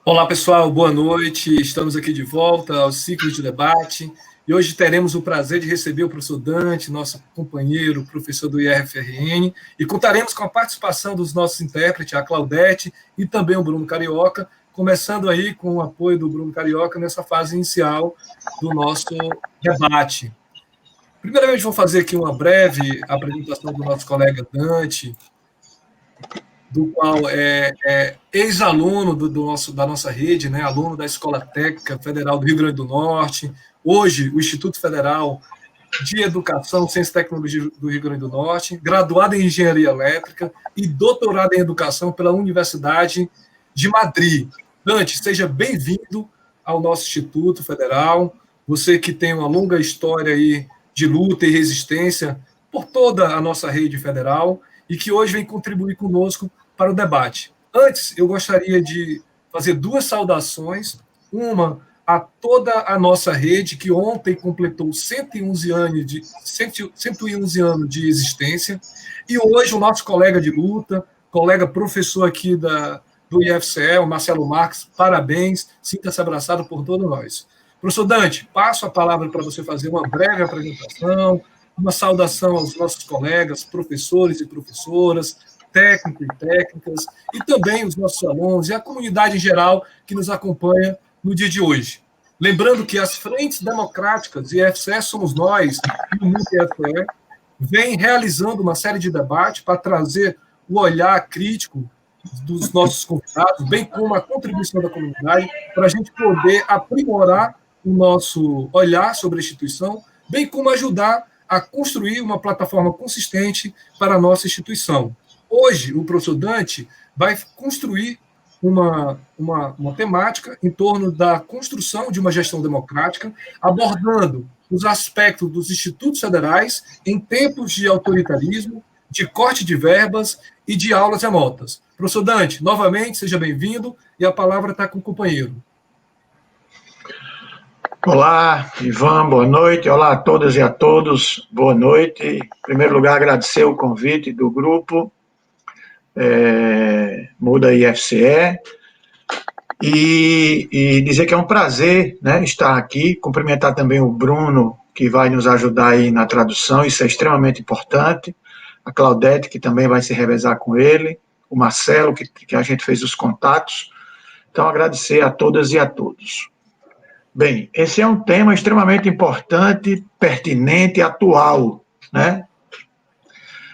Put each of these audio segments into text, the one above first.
Olá, pessoal, boa noite. Estamos aqui de volta ao ciclo de debate e hoje teremos o prazer de receber o professor Dante, nosso companheiro, professor do IFRN, e contaremos com a participação dos nossos intérpretes, a Claudete e também o Bruno Carioca, começando aí com o apoio do Bruno Carioca nessa fase inicial do nosso debate. Primeiramente, vou fazer aqui uma breve apresentação do nosso colega Dante, do qual é ex-aluno da nossa rede, né, aluno da Escola Técnica Federal do Rio Grande do Norte, hoje o Instituto Federal de Educação, Ciência e Tecnologia do Rio Grande do Norte, graduado em Engenharia Elétrica e doutorado em Educação pela Universidade de Madrid. Dante, seja bem-vindo ao nosso Instituto Federal, você que tem uma longa história aí de luta e resistência por toda a nossa rede federal, e que hoje vem contribuir conosco para o debate. Antes, eu gostaria de fazer duas saudações, uma a toda a nossa rede, que ontem completou 111 anos de existência, e hoje o nosso colega de luta, colega professor aqui do IFCE, o Marcelo Marques, parabéns, sinta-se abraçado por todos nós. Professor Dante, passo a palavra para você fazer uma breve apresentação, uma saudação aos nossos colegas, professores e professoras, técnicos e técnicas, e também os nossos alunos e a comunidade em geral que nos acompanha no dia de hoje. Lembrando que as frentes democráticas e IFCE somos nós, e o Mundo IFCE, vem realizando uma série de debates para trazer o olhar crítico dos nossos convidados, bem como a contribuição da comunidade, para a gente poder aprimorar o nosso olhar sobre a instituição, bem como ajudar a construir uma plataforma consistente para a nossa instituição. Hoje, o professor Dante vai construir uma temática em torno da construção de uma gestão democrática, abordando os aspectos dos institutos federais em tempos de autoritarismo, de corte de verbas e de aulas remotas. Professor Dante, novamente, seja bem-vindo, e a palavra está com o companheiro. Olá, Ivan, boa noite. Olá a todas e a todos, boa noite. Em primeiro lugar, agradecer o convite do grupo Muda IFCE e dizer que é um prazer, né, estar aqui, cumprimentar também o Bruno, que vai nos ajudar aí na tradução, isso é extremamente importante, a Claudete, que também vai se revezar com ele, o Marcelo, que a gente fez os contatos. Então, agradecer a todas e a todos. Bem, esse é um tema extremamente importante, pertinente e atual, né,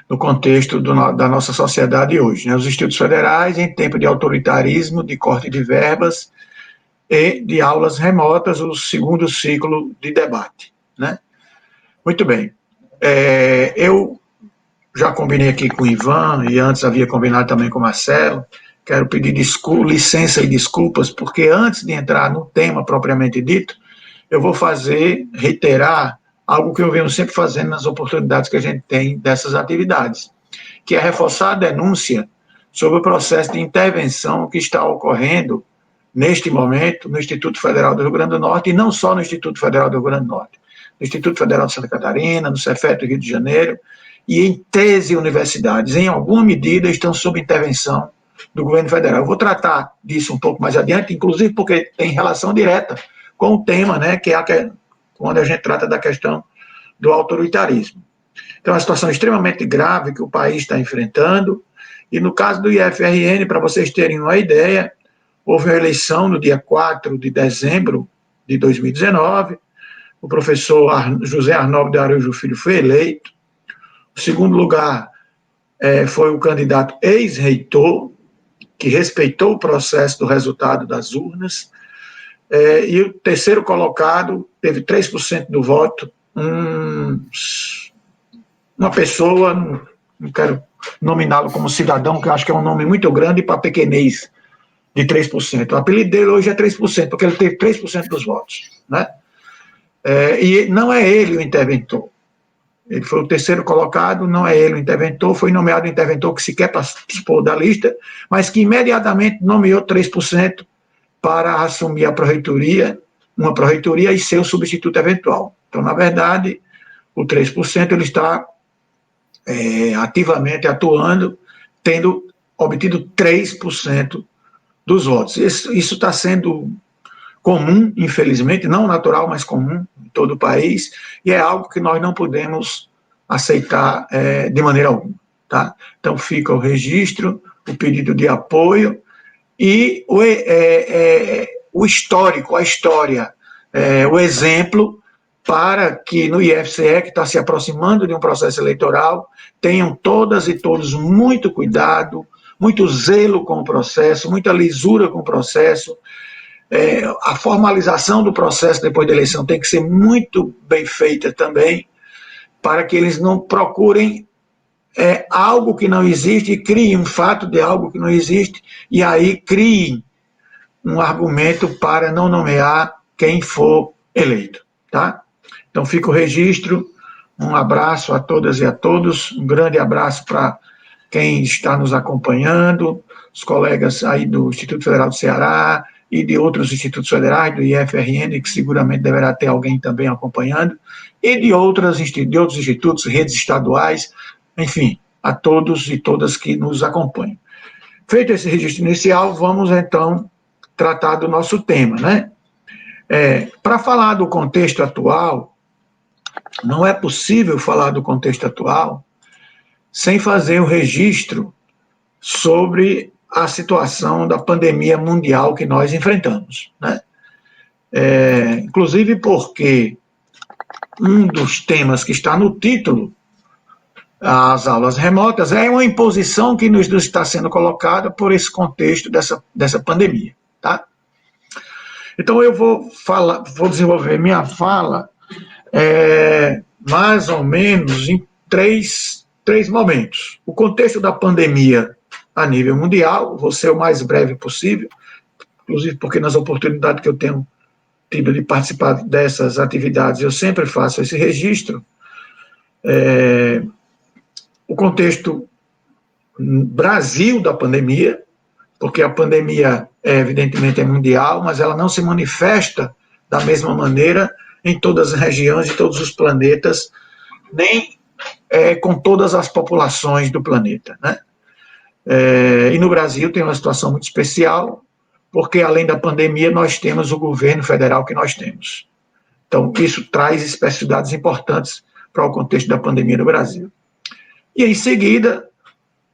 no contexto da nossa sociedade hoje. Né? Os institutos federais, em tempo de autoritarismo, de corte de verbas e de aulas remotas, o segundo ciclo de debate. Né? Muito bem. Eu já combinei aqui com o Ivan, e antes havia combinado também com o Marcelo. Quero pedir licença e desculpas, porque antes de entrar no tema propriamente dito, eu vou reiterar algo que eu venho sempre fazendo nas oportunidades que a gente tem dessas atividades, que é reforçar a denúncia sobre o processo de intervenção que está ocorrendo neste momento no Instituto Federal do Rio Grande do Norte, e não só no Instituto Federal do Rio Grande do Norte, no Instituto Federal de Santa Catarina, no Cefet do Rio de Janeiro, e em 13 universidades, em alguma medida, estão sob intervenção do governo federal. Eu vou tratar disso um pouco mais adiante, inclusive porque tem relação direta com o tema, né, que é quando a gente trata da questão do autoritarismo. Então, é uma situação extremamente grave que o país está enfrentando, e no caso do IFRN, para vocês terem uma ideia, houve uma eleição no dia 4 de dezembro de 2019, o professor José Arnaldo de Araújo Filho foi eleito, o segundo lugar foi o candidato ex-reitor, que respeitou o processo do resultado das urnas, e o terceiro colocado teve 3% do voto, uma pessoa, não quero nominá-lo como cidadão, que eu acho que é um nome muito grande para pequenez, de 3%. O apelido dele hoje é 3%, porque ele teve 3% dos votos. Né? E não é ele o interventor. Ele foi o terceiro colocado, não é ele o interventor, foi nomeado o interventor que sequer participou da lista, mas que imediatamente nomeou 3% para assumir uma proreitoria e ser o substituto eventual. Então, na verdade, o 3% ele está ativamente atuando, tendo obtido 3% dos votos. Isso está sendo comum, infelizmente, não natural, mas comum em todo o país, e é algo que nós não podemos aceitar de maneira alguma. Tá? Então, fica o registro, o pedido de apoio e o histórico, a história, o exemplo para que no IFCE, que está se aproximando de um processo eleitoral, tenham todas e todos muito cuidado, muito zelo com o processo, muita lisura com o processo. A formalização do processo depois da eleição tem que ser muito bem feita também, para que eles não procurem algo que não existe e criem um fato de algo que não existe, e aí criem um argumento para não nomear quem for eleito. Tá? Então fica o registro, um abraço a todas e a todos, um grande abraço para quem está nos acompanhando, os colegas aí do Instituto Federal do Ceará e de outros institutos federais, do IFRN, que seguramente deverá ter alguém também acompanhando, e de outros institutos, redes estaduais, enfim, a todos e todas que nos acompanham. Feito esse registro inicial, vamos então tratar do nosso tema, né? Para falar do contexto atual, não é possível falar do contexto atual sem fazer o registro sobre a situação da pandemia mundial que nós enfrentamos, né? Inclusive porque um dos temas que está no título, as aulas remotas, é uma imposição que nos está sendo colocada por esse contexto dessa pandemia, tá? Então eu vou desenvolver minha fala mais ou menos em três momentos. O contexto da pandemia a nível mundial, vou ser o mais breve possível, inclusive porque nas oportunidades que eu tenho tido de participar dessas atividades, eu sempre faço esse registro. O contexto Brasil da pandemia, porque a pandemia, evidentemente, é mundial, mas ela não se manifesta da mesma maneira em todas as regiões e todos os planetas, nem com todas as populações do planeta, né? E no Brasil tem uma situação muito especial, porque além da pandemia nós temos o governo federal que nós temos. Então isso traz especificidades importantes para o contexto da pandemia no Brasil. E em seguida,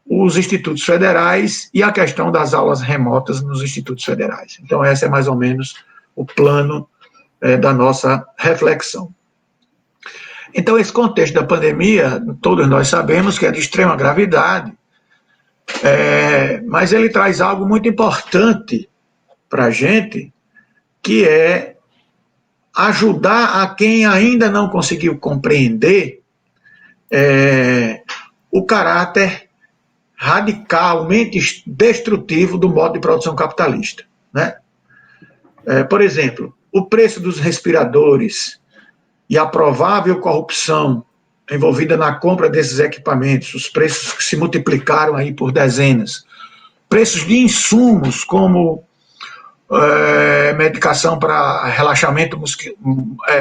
os institutos federais e a questão das aulas remotas nos institutos federais. Então esse é mais ou menos o plano da nossa reflexão. Então esse contexto da pandemia, todos nós sabemos que é de extrema gravidade, mas ele traz algo muito importante para a gente, que é ajudar a quem ainda não conseguiu compreender o caráter radicalmente destrutivo do modo de produção capitalista, né? Por exemplo, o preço dos respiradores e a provável corrupção envolvida na compra desses equipamentos, os preços que se multiplicaram aí por dezenas, preços de insumos como medicação para relaxamento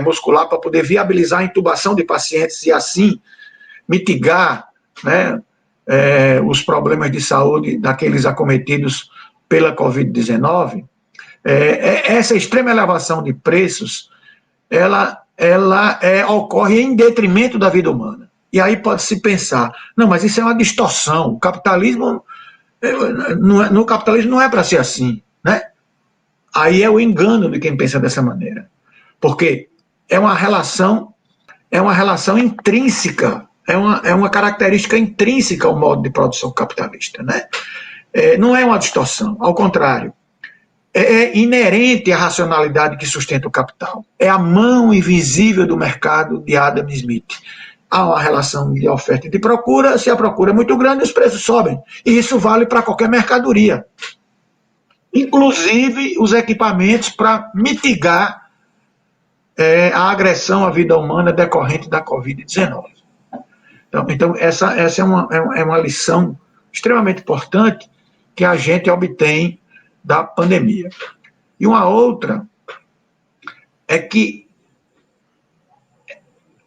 muscular para poder viabilizar a intubação de pacientes e assim mitigar, né, os problemas de saúde daqueles acometidos pela Covid-19, essa extrema elevação de preços, ela ocorre em detrimento da vida humana. E aí pode-se pensar, não, mas isso é uma distorção, o capitalismo, no capitalismo não é para ser assim, né? Aí é o engano de quem pensa dessa maneira, porque é uma relação intrínseca, é uma característica intrínseca ao modo de produção capitalista, né? Não é uma distorção, ao contrário, é inerente à racionalidade que sustenta o capital. É a mão invisível do mercado de Adam Smith. Há uma relação de oferta e de procura, se a procura é muito grande, os preços sobem. E isso vale para qualquer mercadoria, inclusive os equipamentos para mitigar a agressão à vida humana decorrente da Covid-19. Então essa é uma lição extremamente importante que a gente obtém da pandemia. E uma outra é que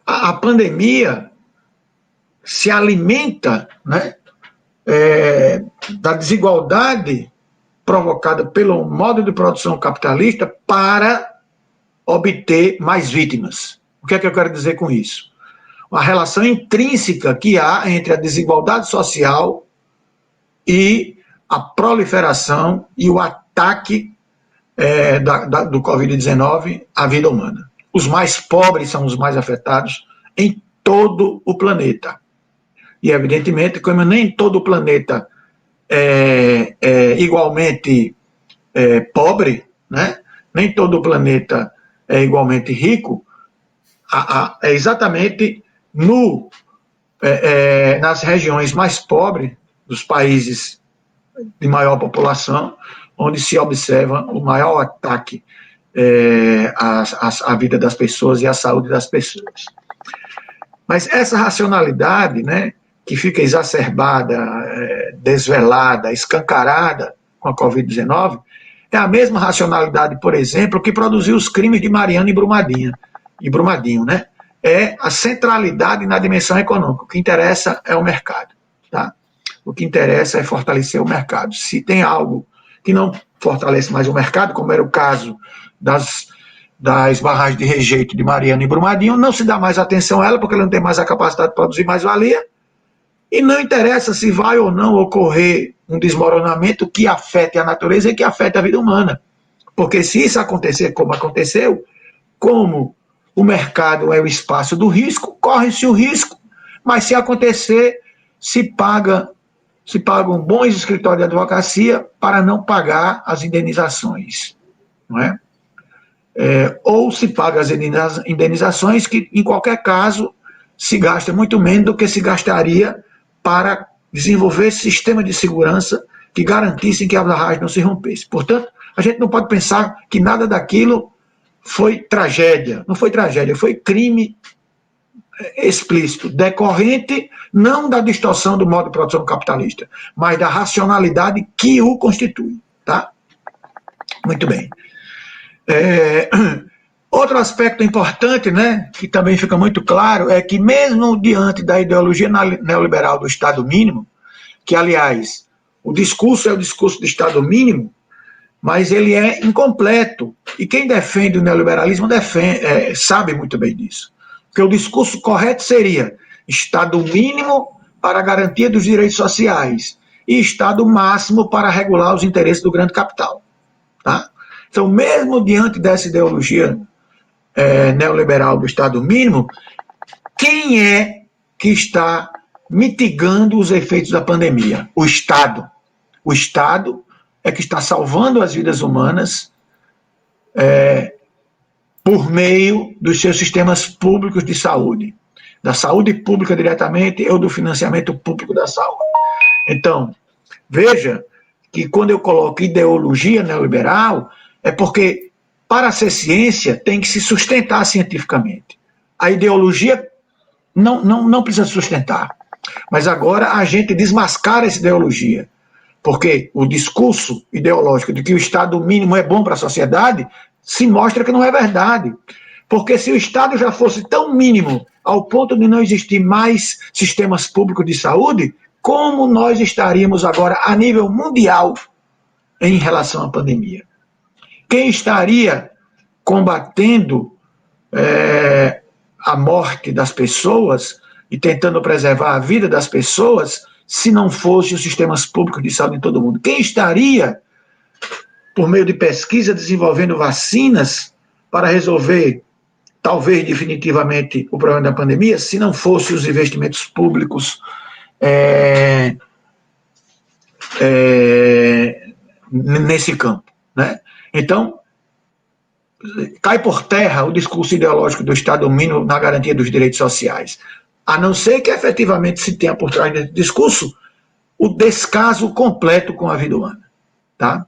a pandemia se alimenta, né, da desigualdade provocada pelo modo de produção capitalista para obter mais vítimas. O que é que eu quero dizer com isso? Uma relação intrínseca que há entre a desigualdade social e a proliferação e o ataque do Covid-19 à vida humana. Os mais pobres são os mais afetados em todo o planeta. E, evidentemente, como nem todo o planeta é igualmente pobre, né? Nem todo o planeta é igualmente rico, é exatamente nas regiões mais pobres dos países de maior população, onde se observa o maior ataque à vida das pessoas e à saúde das pessoas. Mas essa racionalidade, né, que fica exacerbada, desvelada, escancarada com a Covid-19, é a mesma racionalidade, por exemplo, que produziu os crimes de Mariana e Brumadinho, né? É a centralidade na dimensão econômica. O que interessa é o mercado, tá? O que interessa é fortalecer o mercado. Se tem algo que não fortalece mais o mercado, como era o caso das barragens de rejeito de Mariana e Brumadinho, não se dá mais atenção a ela, porque ela não tem mais a capacidade de produzir mais-valia, e não interessa se vai ou não ocorrer um desmoronamento que afete a natureza e que afete a vida humana. Porque se isso acontecer como aconteceu, como o mercado é o espaço do risco, corre-se o risco, mas se acontecer, se pagam bons escritórios de advocacia para não pagar as indenizações, não é? Ou se paga as indenizações que, em qualquer caso, se gasta muito menos do que se gastaria para desenvolver esse sistema de segurança que garantissem que a barragem não se rompesse. Portanto, a gente não pode pensar que nada daquilo foi tragédia. Não foi tragédia, foi crime explícito, decorrente não da distorção do modo de produção capitalista, mas da racionalidade que o constitui. Tá? Muito bem. Outro aspecto importante, né, que também fica muito claro, é que mesmo diante da ideologia neoliberal do Estado mínimo, que, aliás, o discurso é o discurso do Estado mínimo, mas ele é incompleto. E quem defende o neoliberalismo sabe muito bem disso. Porque o discurso correto seria Estado mínimo para a garantia dos direitos sociais e Estado máximo para regular os interesses do grande capital. Tá? Então, mesmo diante dessa ideologia neoliberal do Estado mínimo, quem é que está mitigando os efeitos da pandemia? O Estado. O Estado é que está salvando as vidas humanas por meio dos seus sistemas públicos de saúde, da saúde pública diretamente ou do financiamento público da saúde. Então, veja que quando eu coloco ideologia neoliberal, é porque para ser ciência tem que se sustentar cientificamente. A ideologia não precisa sustentar. Mas agora a gente desmascara essa ideologia. Porque o discurso ideológico de que o Estado mínimo é bom para a sociedade se mostra que não é verdade. Porque se o Estado já fosse tão mínimo ao ponto de não existir mais sistemas públicos de saúde, como nós estaríamos agora a nível mundial em relação à pandemia? Quem estaria combatendo a morte das pessoas e tentando preservar a vida das pessoas se não fossem os sistemas públicos de saúde em todo o mundo? Quem estaria, por meio de pesquisa, desenvolvendo vacinas para resolver, talvez definitivamente, o problema da pandemia, se não fossem os investimentos públicos nesse campo, né? Então, cai por terra o discurso ideológico do Estado mínimo na garantia dos direitos sociais, a não ser que efetivamente se tenha por trás desse discurso o descaso completo com a vida humana. Tá?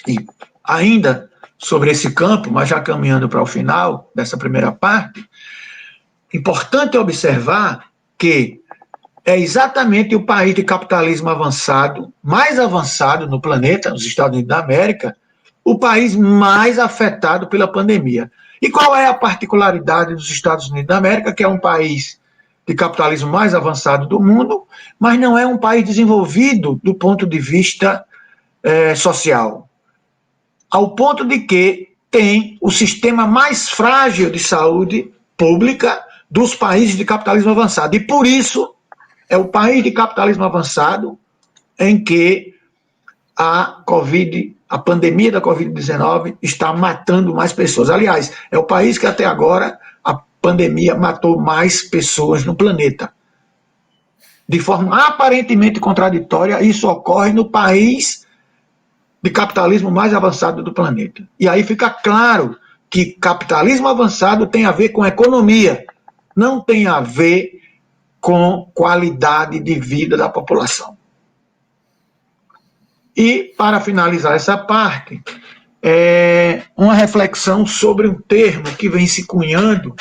E ainda sobre esse campo, mas já caminhando para o final dessa primeira parte, importante observar que é exatamente o país de capitalismo avançado, mais avançado no planeta, os Estados Unidos da América, o país mais afetado pela pandemia. E qual é a particularidade dos Estados Unidos da América, que é um país de capitalismo mais avançado do mundo, mas não é um país desenvolvido do ponto de vista social, ao ponto de que tem o sistema mais frágil de saúde pública dos países de capitalismo avançado. E por isso é o país de capitalismo avançado em que a pandemia da Covid-19 está matando mais pessoas. Aliás, é o país que até agora a pandemia matou mais pessoas no planeta. De forma aparentemente contraditória, isso ocorre no país de capitalismo mais avançado do planeta. E aí fica claro que capitalismo avançado tem a ver com economia, não tem a ver com qualidade de vida da população. E, para finalizar essa parte, uma reflexão sobre um termo que vem se cunhando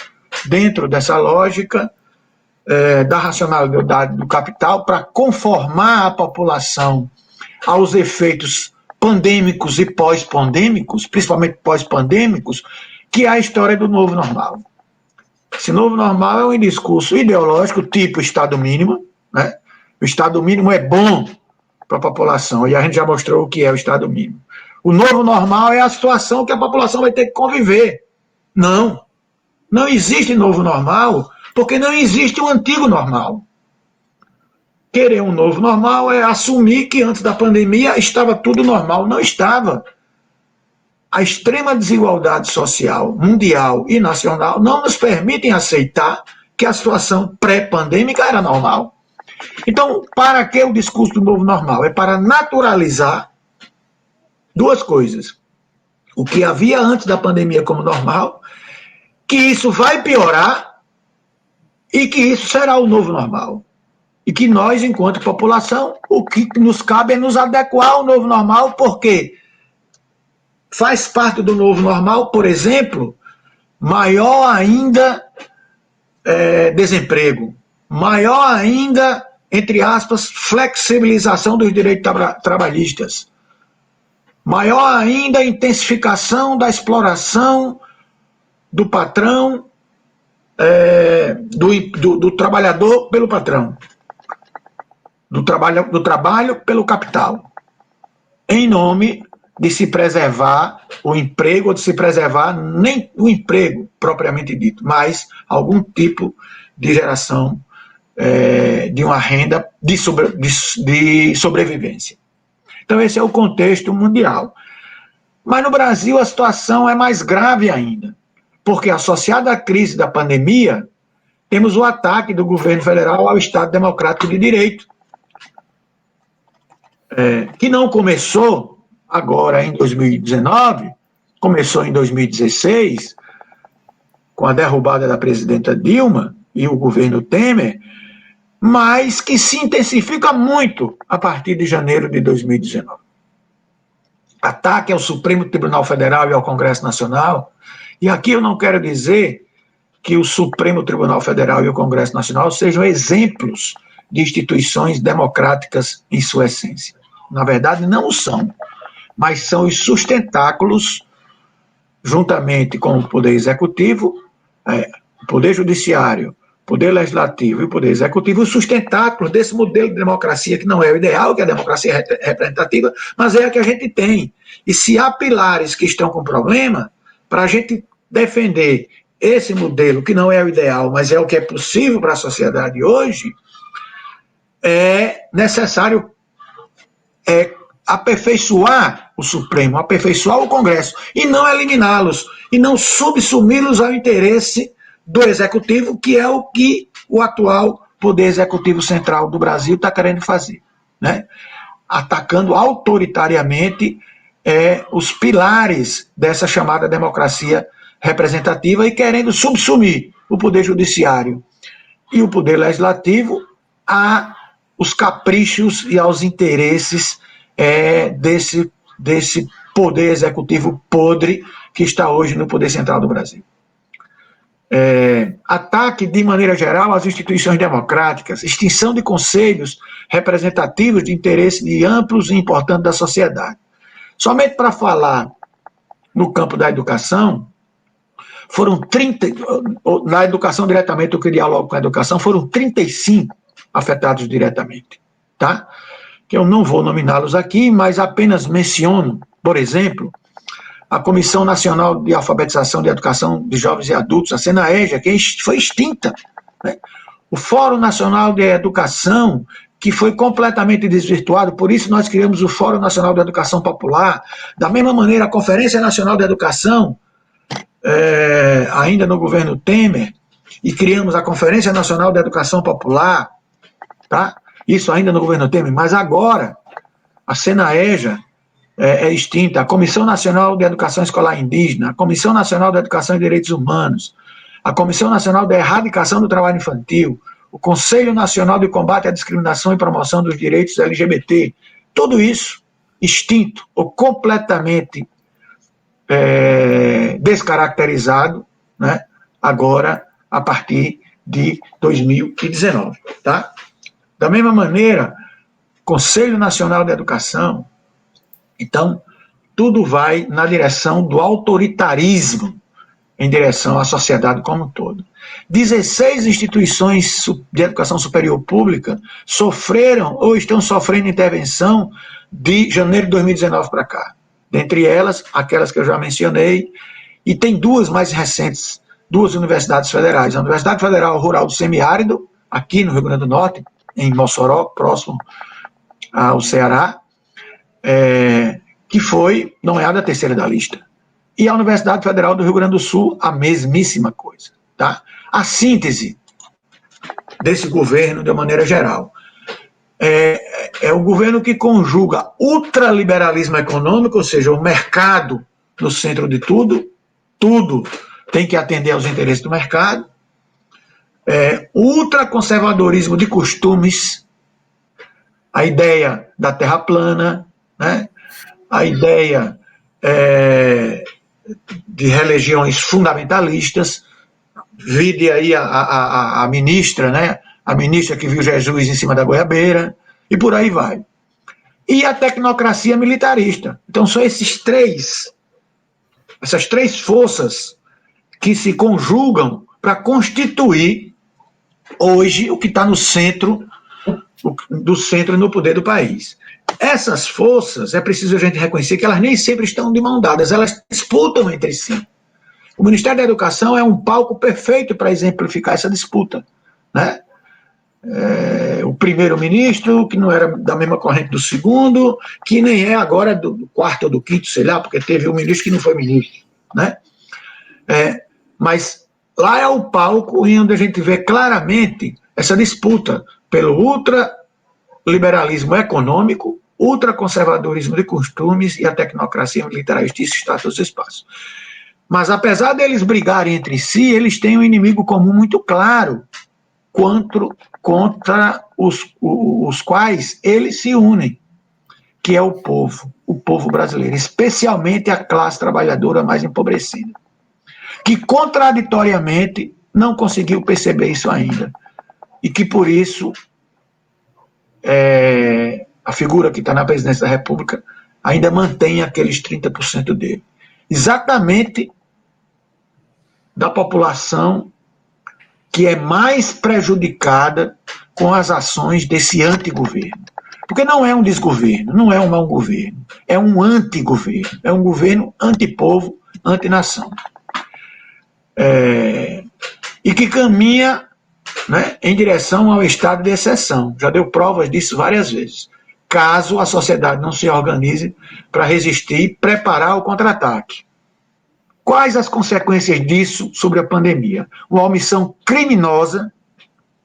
dentro dessa lógica da racionalidade do capital para conformar a população aos efeitos pandêmicos e pós-pandêmicos, principalmente pós-pandêmicos, que é a história do novo normal. Esse novo normal é um discurso ideológico tipo Estado mínimo, né? O Estado mínimo é bom para a população, e a gente já mostrou o que é o Estado mínimo. O novo normal é a situação que a população vai ter que conviver. Não existe novo normal, porque não existe um antigo normal. Querer um novo normal é assumir que antes da pandemia estava tudo normal. Não estava. A extrema desigualdade social, mundial e nacional não nos permitem aceitar que a situação pré-pandêmica era normal. Então, para que o discurso do novo normal? É para naturalizar duas coisas. O que havia antes da pandemia como normal, que isso vai piorar e que isso será o novo normal. E que nós, enquanto população, o que nos cabe é nos adequar ao novo normal, porque faz parte do novo normal, por exemplo, maior ainda desemprego, maior ainda, entre aspas, flexibilização dos direitos trabalhistas, maior ainda a intensificação da exploração do patrão, do trabalhador pelo patrão, do trabalho pelo capital, em nome de se preservar o emprego, ou de se preservar nem o emprego propriamente dito, mas algum tipo de geração de uma renda de sobrevivência. Então esse é o contexto mundial. Mas no Brasil a situação é mais grave ainda, porque associada à crise da pandemia, temos o ataque do governo federal ao Estado Democrático de Direito, que não começou agora em 2019, começou em 2016, com a derrubada da presidenta Dilma e o governo Temer, mas que se intensifica muito a partir de janeiro de 2019. Ataque ao Supremo Tribunal Federal e ao Congresso Nacional, e aqui eu não quero dizer que o Supremo Tribunal Federal e o Congresso Nacional sejam exemplos de instituições democráticas em sua essência. Na verdade, não o são, mas são os sustentáculos, juntamente com o Poder Executivo, o Poder Judiciário, Poder Legislativo e o Poder Executivo, os sustentáculos desse modelo de democracia que não é o ideal, que é a democracia representativa, mas é a que a gente tem. E se há pilares que estão com problema, para a gente defender esse modelo, que não é o ideal, mas é o que é possível para a sociedade hoje, é necessário aperfeiçoar o Supremo, aperfeiçoar o Congresso, e não eliminá-los, e não subsumi-los ao interesse do Executivo, que é o que o atual Poder Executivo Central do Brasil está querendo fazer, né? Atacando autoritariamente os pilares dessa chamada democracia representativa e querendo subsumir o Poder Judiciário e o Poder Legislativo aos caprichos e aos interesses desse Poder Executivo podre que está hoje no Poder Central do Brasil. Ataque, de maneira geral, às instituições democráticas, extinção de conselhos representativos de interesse de amplos e importantes da sociedade. Somente para falar no campo da educação, foram 30, na educação diretamente, eu queria logo com a educação, foram 35 afetados diretamente, tá? que eu não vou nominá-los aqui, mas apenas menciono, por exemplo, a Comissão Nacional de Alfabetização e Educação de Jovens e Adultos, a SENAEJA, que foi extinta, né? O Fórum Nacional de Educação, que foi completamente desvirtuado, por isso nós criamos o Fórum Nacional de Educação Popular. Da mesma maneira, a Conferência Nacional de Educação, ainda no governo Temer, e criamos a Conferência Nacional de Educação Popular, tá? Isso ainda no governo Temer, mas agora a SENAEJA é extinta, a Comissão Nacional de Educação Escolar Indígena, a Comissão Nacional de Educação e Direitos Humanos, a Comissão Nacional de Erradicação do Trabalho Infantil, o Conselho Nacional de Combate à Discriminação e Promoção dos Direitos LGBT, tudo isso extinto ou completamente descaracterizado, né, agora a partir de 2019. Tá? Da mesma maneira, Conselho Nacional de Educação, então, tudo vai na direção do autoritarismo, em direção à sociedade como um todo. 16 instituições de educação superior pública sofreram ou estão sofrendo intervenção de janeiro de 2019 para cá. Dentre elas, aquelas que eu já mencionei, e tem duas mais recentes, duas universidades federais. A Universidade Federal Rural do Semiárido, aqui no Rio Grande do Norte, em Mossoró, próximo ao Ceará, que foi nomeada a terceira da lista. E a Universidade Federal do Rio Grande do Sul, a mesmíssima coisa. Tá? A síntese desse governo, de uma maneira geral, é o governo que conjuga ultraliberalismo econômico, ou seja, o mercado no centro de tudo, tudo tem que atender aos interesses do mercado, ultraconservadorismo de costumes, a ideia da terra plana, né? A ideia de religiões fundamentalistas, vide aí a ministra, né? A ministra que viu Jesus em cima da goiabeira, e por aí vai. E a tecnocracia militarista. Então são essas três forças que se conjugam para constituir hoje o que está no centro do centro no poder do país. Essas forças, é preciso a gente reconhecer que elas nem sempre estão de mão dadas, elas disputam entre si. O Ministério da Educação é um palco perfeito para exemplificar essa disputa, né? O primeiro-ministro, que não era da mesma corrente do segundo, que nem é agora do quarto ou do quinto, sei lá, porque teve um ministro que não foi ministro, né? Mas lá é o palco em onde a gente vê claramente essa disputa pelo ultraliberalismo econômico, ultraconservadorismo de costumes e a tecnocracia militarista. Isso está em todos os espaços. Mas apesar deles brigarem entre si, eles têm um inimigo comum muito claro contra os quais eles se unem, que é o povo brasileiro, especialmente a classe trabalhadora mais empobrecida, que contraditoriamente não conseguiu perceber isso ainda, e que por isso a figura que está na presidência da República ainda mantém aqueles 30% dele. Exatamente da população que é mais prejudicada com as ações desse antigoverno. Porque não é um desgoverno, não é um mau governo, é um antigoverno, é um governo antipovo, antinação. E que caminha, né, em direção ao estado de exceção. Já deu provas disso várias vezes. Caso a sociedade não se organize para resistir e preparar o contra-ataque. Quais as consequências disso sobre a pandemia? Uma omissão criminosa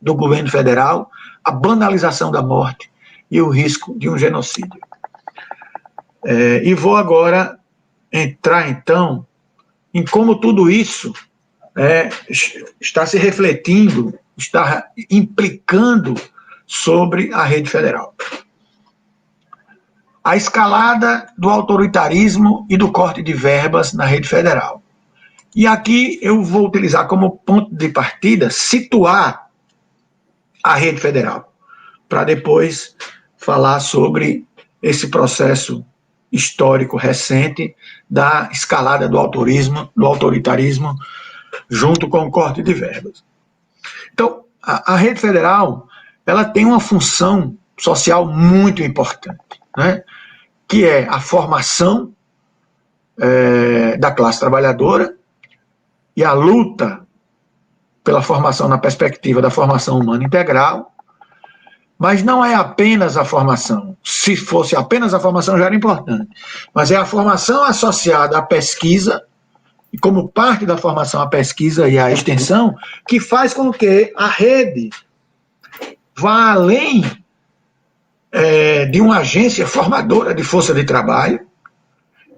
do governo federal, a banalização da morte e o risco de um genocídio. E vou agora entrar, então, em como tudo isso está se refletindo, está implicando sobre a rede federal. A escalada do autoritarismo e do corte de verbas na rede federal. E aqui eu vou utilizar como ponto de partida, situar a rede federal, para depois falar sobre esse processo histórico recente da escalada do autoritarismo, junto com o corte de verbas. Então, a rede federal, ela tem uma função social muito importante, né? Que é a formação da classe trabalhadora e a luta pela formação na perspectiva da formação humana integral, mas não é apenas a formação. Se fosse apenas a formação já era importante, mas é a formação associada à pesquisa, e como parte da formação à pesquisa e à extensão, que faz com que a rede vá além de uma agência formadora de força de trabalho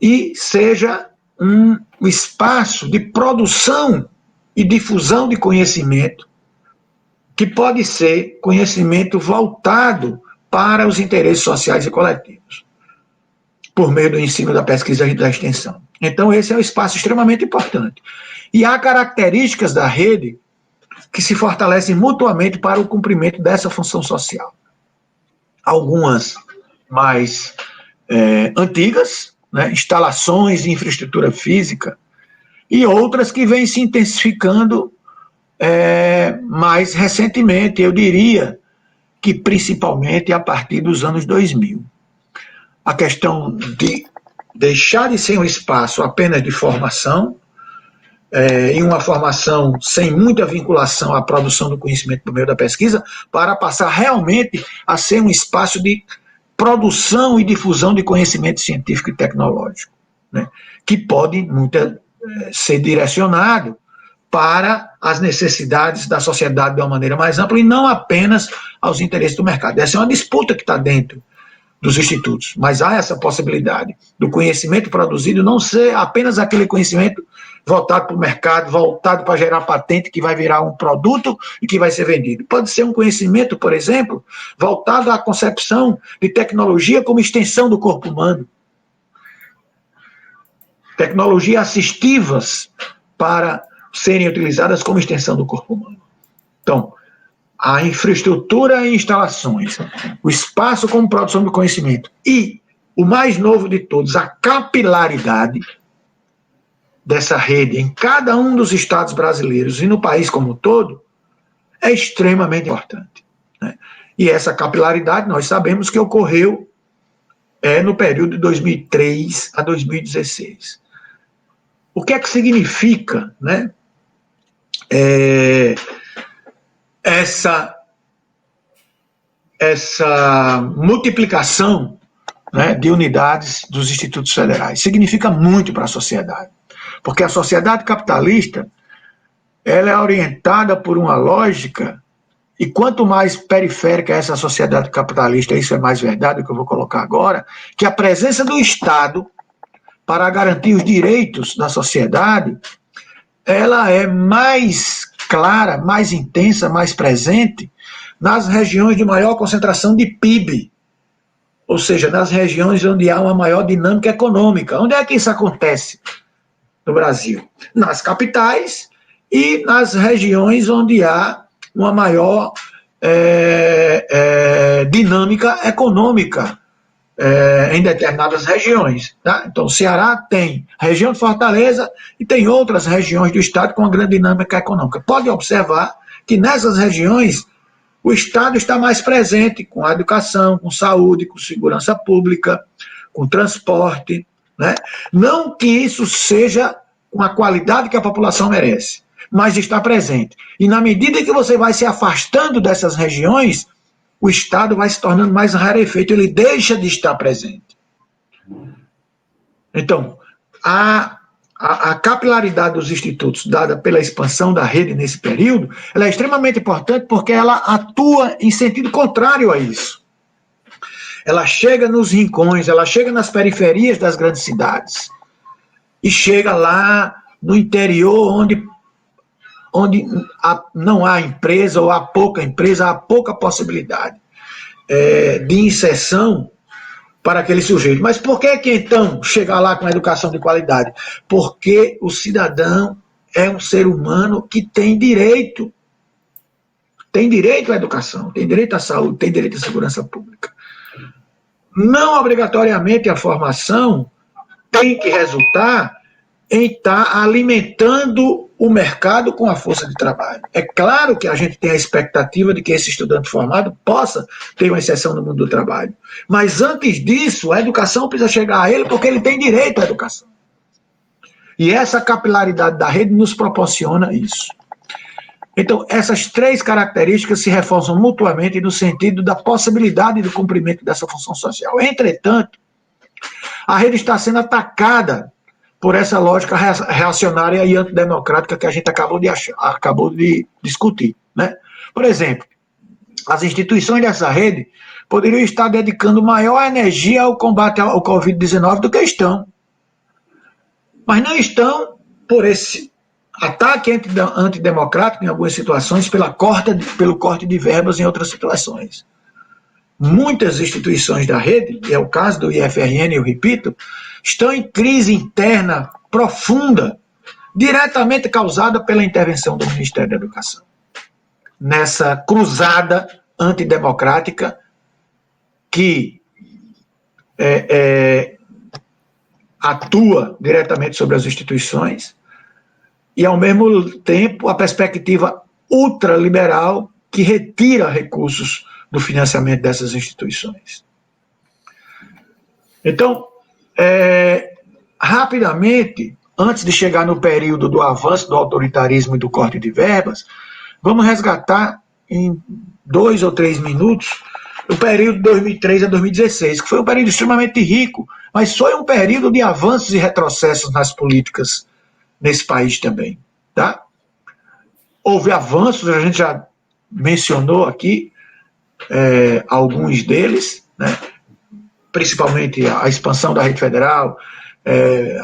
e seja um espaço de produção e difusão de conhecimento, que pode ser conhecimento voltado para os interesses sociais e coletivos, por meio do ensino, da pesquisa e da extensão. Então, esse é um espaço extremamente importante. E há características da rede que se fortalecem mutuamente para o cumprimento dessa função social. Algumas mais antigas, né, instalações de infraestrutura física, e outras que vêm se intensificando mais recentemente, eu diria que principalmente a partir dos anos 2000. A questão de deixar de ser um espaço apenas de formação, e uma formação sem muita vinculação à produção do conhecimento por meio da pesquisa, para passar realmente a ser um espaço de produção e difusão de conhecimento científico e tecnológico, né, que pode ser direcionado para as necessidades da sociedade de uma maneira mais ampla e não apenas aos interesses do mercado. Essa é uma disputa que está dentro dos institutos, mas há essa possibilidade do conhecimento produzido não ser apenas aquele conhecimento voltado para o mercado, voltado para gerar patente que vai virar um produto e que vai ser vendido. Pode ser um conhecimento, por exemplo, voltado à concepção de tecnologia como extensão do corpo humano. Tecnologias assistivas para serem utilizadas como extensão do corpo humano. Então, a infraestrutura e instalações, o espaço como produção do conhecimento e, o mais novo de todos, a capilaridade dessa rede em cada um dos estados brasileiros e no país como um todo, é extremamente importante, né? E essa capilaridade nós sabemos que ocorreu no período de 2003 a 2016. O que é que significa, né, essa multiplicação, né, de unidades dos institutos federais? Significa muito para a sociedade, porque a sociedade capitalista ela é orientada por uma lógica, e quanto mais periférica é essa sociedade capitalista, isso é mais verdade, o que eu vou colocar agora, que a presença do Estado para garantir os direitos da sociedade, ela é mais clara, mais intensa, mais presente nas regiões de maior concentração de PIB, ou seja, nas regiões onde há uma maior dinâmica econômica. Onde é que isso acontece no Brasil? Nas capitais e nas regiões onde há uma maior dinâmica econômica em determinadas regiões, tá? Então, o Ceará tem a região de Fortaleza e tem outras regiões do estado com uma grande dinâmica econômica. Pode observar que nessas regiões o Estado está mais presente com a educação, com saúde, com segurança pública, com transporte, né? Não que isso seja com a qualidade que a população merece, mas está presente. E na medida que você vai se afastando dessas regiões, o Estado vai se tornando mais rarefeito, ele deixa de estar presente. Então, a capilaridade dos institutos, dada pela expansão da rede nesse período, ela é extremamente importante porque ela atua em sentido contrário a isso. Ela chega nos rincões, ela chega nas periferias das grandes cidades e chega lá no interior onde não há empresa ou há pouca empresa, há pouca possibilidade de inserção para aquele sujeito. Mas por que então chegar lá com a educação de qualidade? Porque o cidadão é um ser humano que tem direito à educação, tem direito à saúde, tem direito à segurança pública. Não obrigatoriamente a formação tem que resultar em estar alimentando o mercado com a força de trabalho. É claro que a gente tem a expectativa de que esse estudante formado possa ter uma inserção no mundo do trabalho. Mas antes disso, a educação precisa chegar a ele porque ele tem direito à educação. E essa capilaridade da rede nos proporciona isso. Então, essas três características se reforçam mutuamente no sentido da possibilidade do cumprimento dessa função social. Entretanto, a rede está sendo atacada por essa lógica reacionária e antidemocrática que a gente acabou de discutir. Né? Por exemplo, as instituições dessa rede poderiam estar dedicando maior energia ao combate ao Covid-19 do que estão. Mas não estão por esse ataque antidemocrático em algumas situações, pelo corte de verbas em outras situações. Muitas instituições da rede, e é o caso do IFRN, eu repito, estão em crise interna profunda, diretamente causada pela intervenção do Ministério da Educação. Nessa cruzada antidemocrática que atua diretamente sobre as instituições e, ao mesmo tempo, a perspectiva ultraliberal que retira recursos do financiamento dessas instituições. Então, rapidamente, antes de chegar no período do avanço do autoritarismo e do corte de verbas, vamos resgatar em 2 ou 3 minutos o período de 2003 a 2016, que foi um período extremamente rico, mas foi um período de avanços e retrocessos nas políticas nesse país também. Tá? Houve avanços, a gente já mencionou aqui alguns deles, né? Principalmente a expansão da rede federal,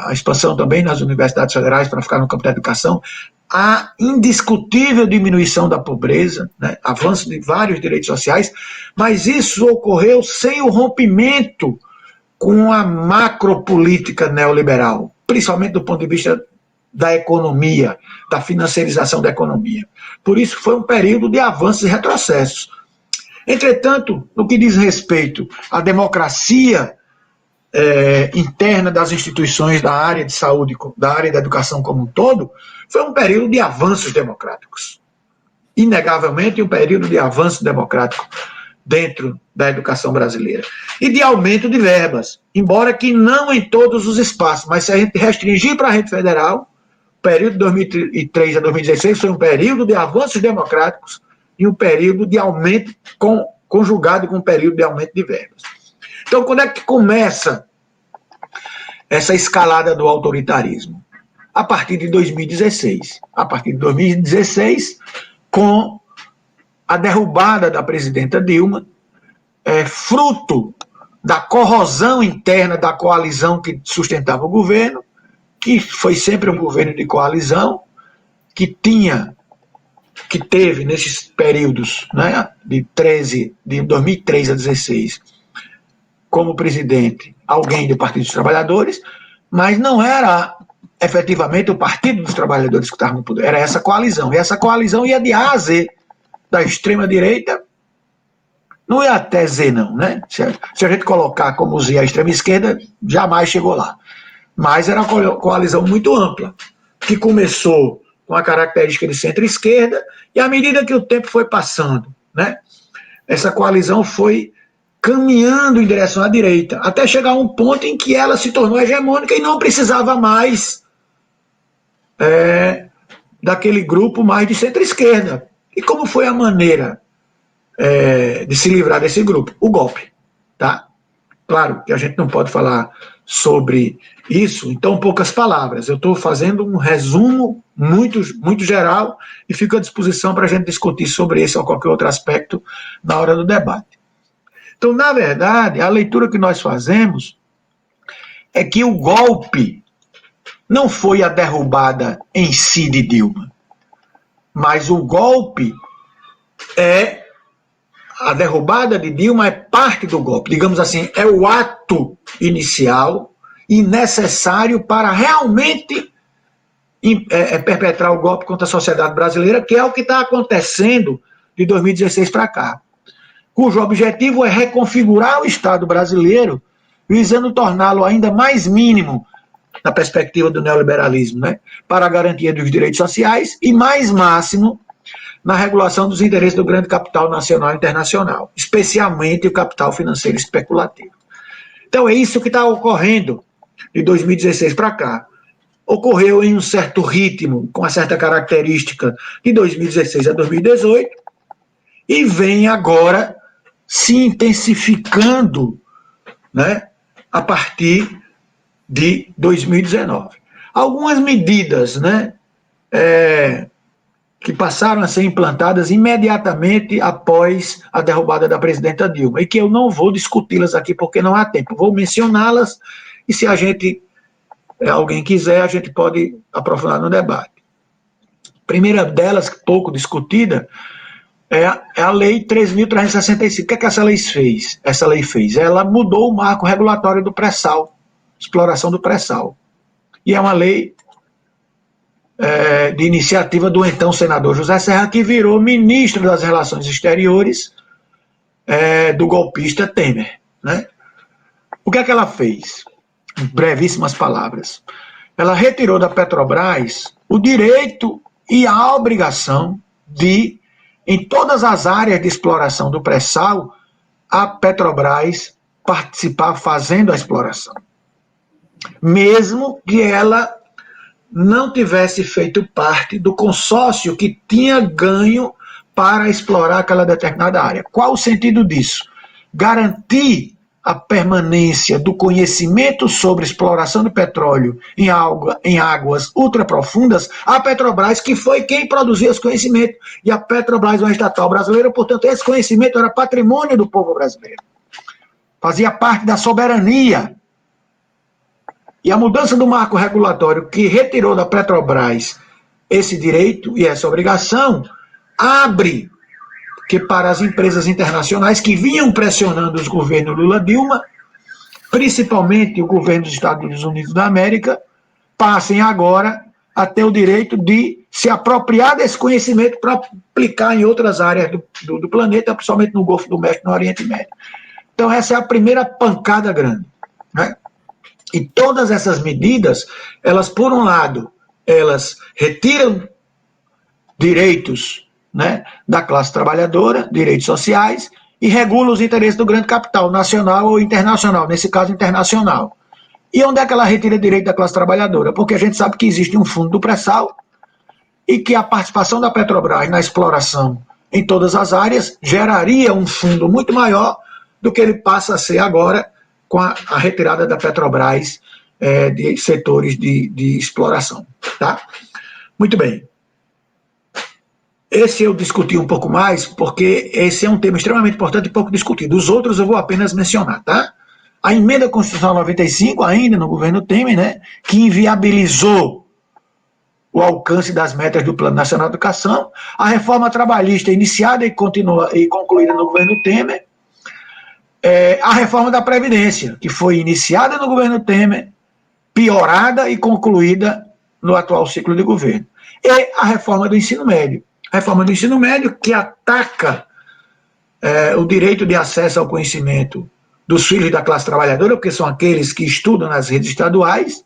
a expansão também nas universidades federais para ficar no campo da educação, a indiscutível diminuição da pobreza, né? Avanço de vários direitos sociais, mas isso ocorreu sem o rompimento com a macropolítica neoliberal, principalmente do ponto de vista da economia, da financiarização da economia. Por isso foi um período de avanços e retrocessos. Entretanto, no que diz respeito à democracia interna das instituições da área de saúde, da área da educação como um todo, foi um período de avanços democráticos. Inegavelmente, um período de avanço democrático dentro da educação brasileira. E de aumento de verbas, embora que não em todos os espaços, mas se a gente restringir para a rede federal, o período de 2003 a 2016 foi um período de avanços democráticos e um período de aumento, conjugado com um período de aumento de verbas. Então, quando é que começa essa escalada do autoritarismo? A partir de 2016. A partir de 2016, com a derrubada da presidenta Dilma, fruto da corrosão interna da coalizão que sustentava o governo, que foi sempre um governo de coalizão, que teve nesses períodos, né, de 2003 a 2016, como presidente alguém do Partido dos Trabalhadores, mas não era efetivamente o Partido dos Trabalhadores que estava no poder, era essa coalizão. E essa coalizão ia de A a Z, da extrema-direita, não ia até Z não, né? Se a gente colocar como Z a extrema-esquerda, jamais chegou lá. Mas era uma coalizão muito ampla, que começou com a característica de centro-esquerda, e à medida que o tempo foi passando, né, essa coalizão foi caminhando em direção à direita, até chegar a um ponto em que ela se tornou hegemônica e não precisava mais daquele grupo mais de centro-esquerda. E como foi a maneira de se livrar desse grupo? O golpe. Tá? Claro que a gente não pode falar sobre isso em tão poucas palavras. Eu estou fazendo um resumo muito, muito geral e fico à disposição para a gente discutir sobre esse ou qualquer outro aspecto na hora do debate. Então, na verdade, a leitura que nós fazemos é que o golpe não foi a derrubada em si de Dilma, mas o golpe a derrubada de Dilma é parte do golpe, digamos assim, é o ato inicial e necessário para realmente perpetrar o golpe contra a sociedade brasileira, que é o que está acontecendo de 2016 para cá, cujo objetivo é reconfigurar o Estado brasileiro, visando torná-lo ainda mais mínimo na perspectiva do neoliberalismo, né? Para a garantia dos direitos sociais e, mais máximo, na regulação dos interesses do grande capital nacional e internacional, especialmente o capital financeiro especulativo. Então é isso que está ocorrendo de 2016 para cá. Ocorreu em um certo ritmo, com uma certa característica de 2016 a 2018, e vem agora se intensificando, né, a partir de 2019. Algumas medidas, né, que passaram a ser implantadas imediatamente após a derrubada da presidenta Dilma, e que eu não vou discuti-las aqui porque não há tempo. Vou mencioná-las e, se alguém quiser, a gente pode aprofundar no debate. A primeira delas, pouco discutida, é a Lei 3.365. O que é que essa lei fez? Ela mudou o marco regulatório do pré-sal, exploração do pré-sal. E é uma lei de iniciativa do então senador José Serra, que virou ministro das Relações Exteriores do golpista Temer, né? O que é que ela fez? Em brevíssimas palavras. Ela retirou da Petrobras o direito e a obrigação de, em todas as áreas de exploração do pré-sal, a Petrobras participar fazendo a exploração. Mesmo que ela não tivesse feito parte do consórcio que tinha ganho para explorar aquela determinada área. Qual o sentido disso? Garantir a permanência do conhecimento sobre exploração de petróleo em águas ultraprofundas à Petrobras, que foi quem produziu esse conhecimento. E a Petrobras é uma estatal brasileira, portanto, esse conhecimento era patrimônio do povo brasileiro. Fazia parte da soberania. E a mudança do marco regulatório que retirou da Petrobras esse direito e essa obrigação abre que para as empresas internacionais que vinham pressionando os governos Lula-Dilma, principalmente o governo dos Estados Unidos da América, passem agora a ter o direito de se apropriar desse conhecimento para aplicar em outras áreas do planeta, principalmente no Golfo do México, no Oriente Médio. Então essa é a primeira pancada grande, né? E todas essas medidas, elas, por um lado, elas retiram direitos, né, da classe trabalhadora, direitos sociais, e regulam os interesses do grande capital, nacional ou internacional, nesse caso internacional. E onde é que ela retira direito da classe trabalhadora? Porque a gente sabe que existe um fundo do pré-sal e que a participação da Petrobras na exploração em todas as áreas geraria um fundo muito maior do que ele passa a ser agora, com a retirada da Petrobras de setores de exploração. Tá? Muito bem. Esse eu discuti um pouco mais, porque esse é um tema extremamente importante e pouco discutido. Os outros eu vou apenas mencionar. Tá? A emenda constitucional 95, ainda no governo Temer, né, que inviabilizou o alcance das metas do Plano Nacional de Educação, a reforma trabalhista iniciada e concluída no governo Temer, a reforma da Previdência, que foi iniciada no governo Temer, piorada e concluída no atual ciclo de governo. E a reforma do ensino médio. A reforma do ensino médio que ataca o direito de acesso ao conhecimento dos filhos da classe trabalhadora, porque são aqueles que estudam nas redes estaduais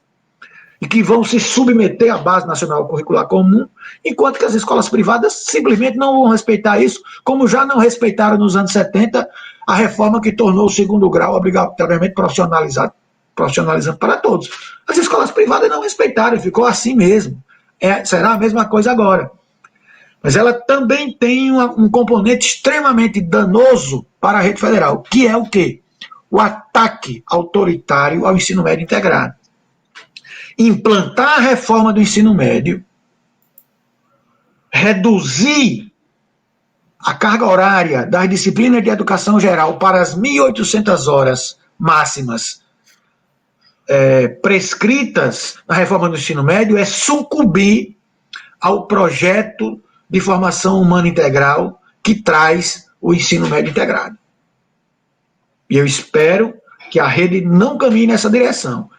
e que vão se submeter à Base Nacional Curricular Comum, enquanto que as escolas privadas simplesmente não vão respeitar isso, como já não respeitaram nos anos 70 a reforma que tornou o segundo grau obrigatoriamente profissionalizando para todos. As escolas privadas não respeitaram, ficou assim mesmo. Será a mesma coisa agora. Mas ela também tem um componente extremamente danoso para a rede federal, que é o quê? O ataque autoritário ao ensino médio integrado. Implantar a reforma do ensino médio, reduzir a carga horária das disciplinas de educação geral para as 1.800 horas máximas prescritas na reforma do ensino médio é sucumbir ao projeto de formação humana integral que traz o ensino médio integrado. E eu espero que a rede não caminhe nessa direção.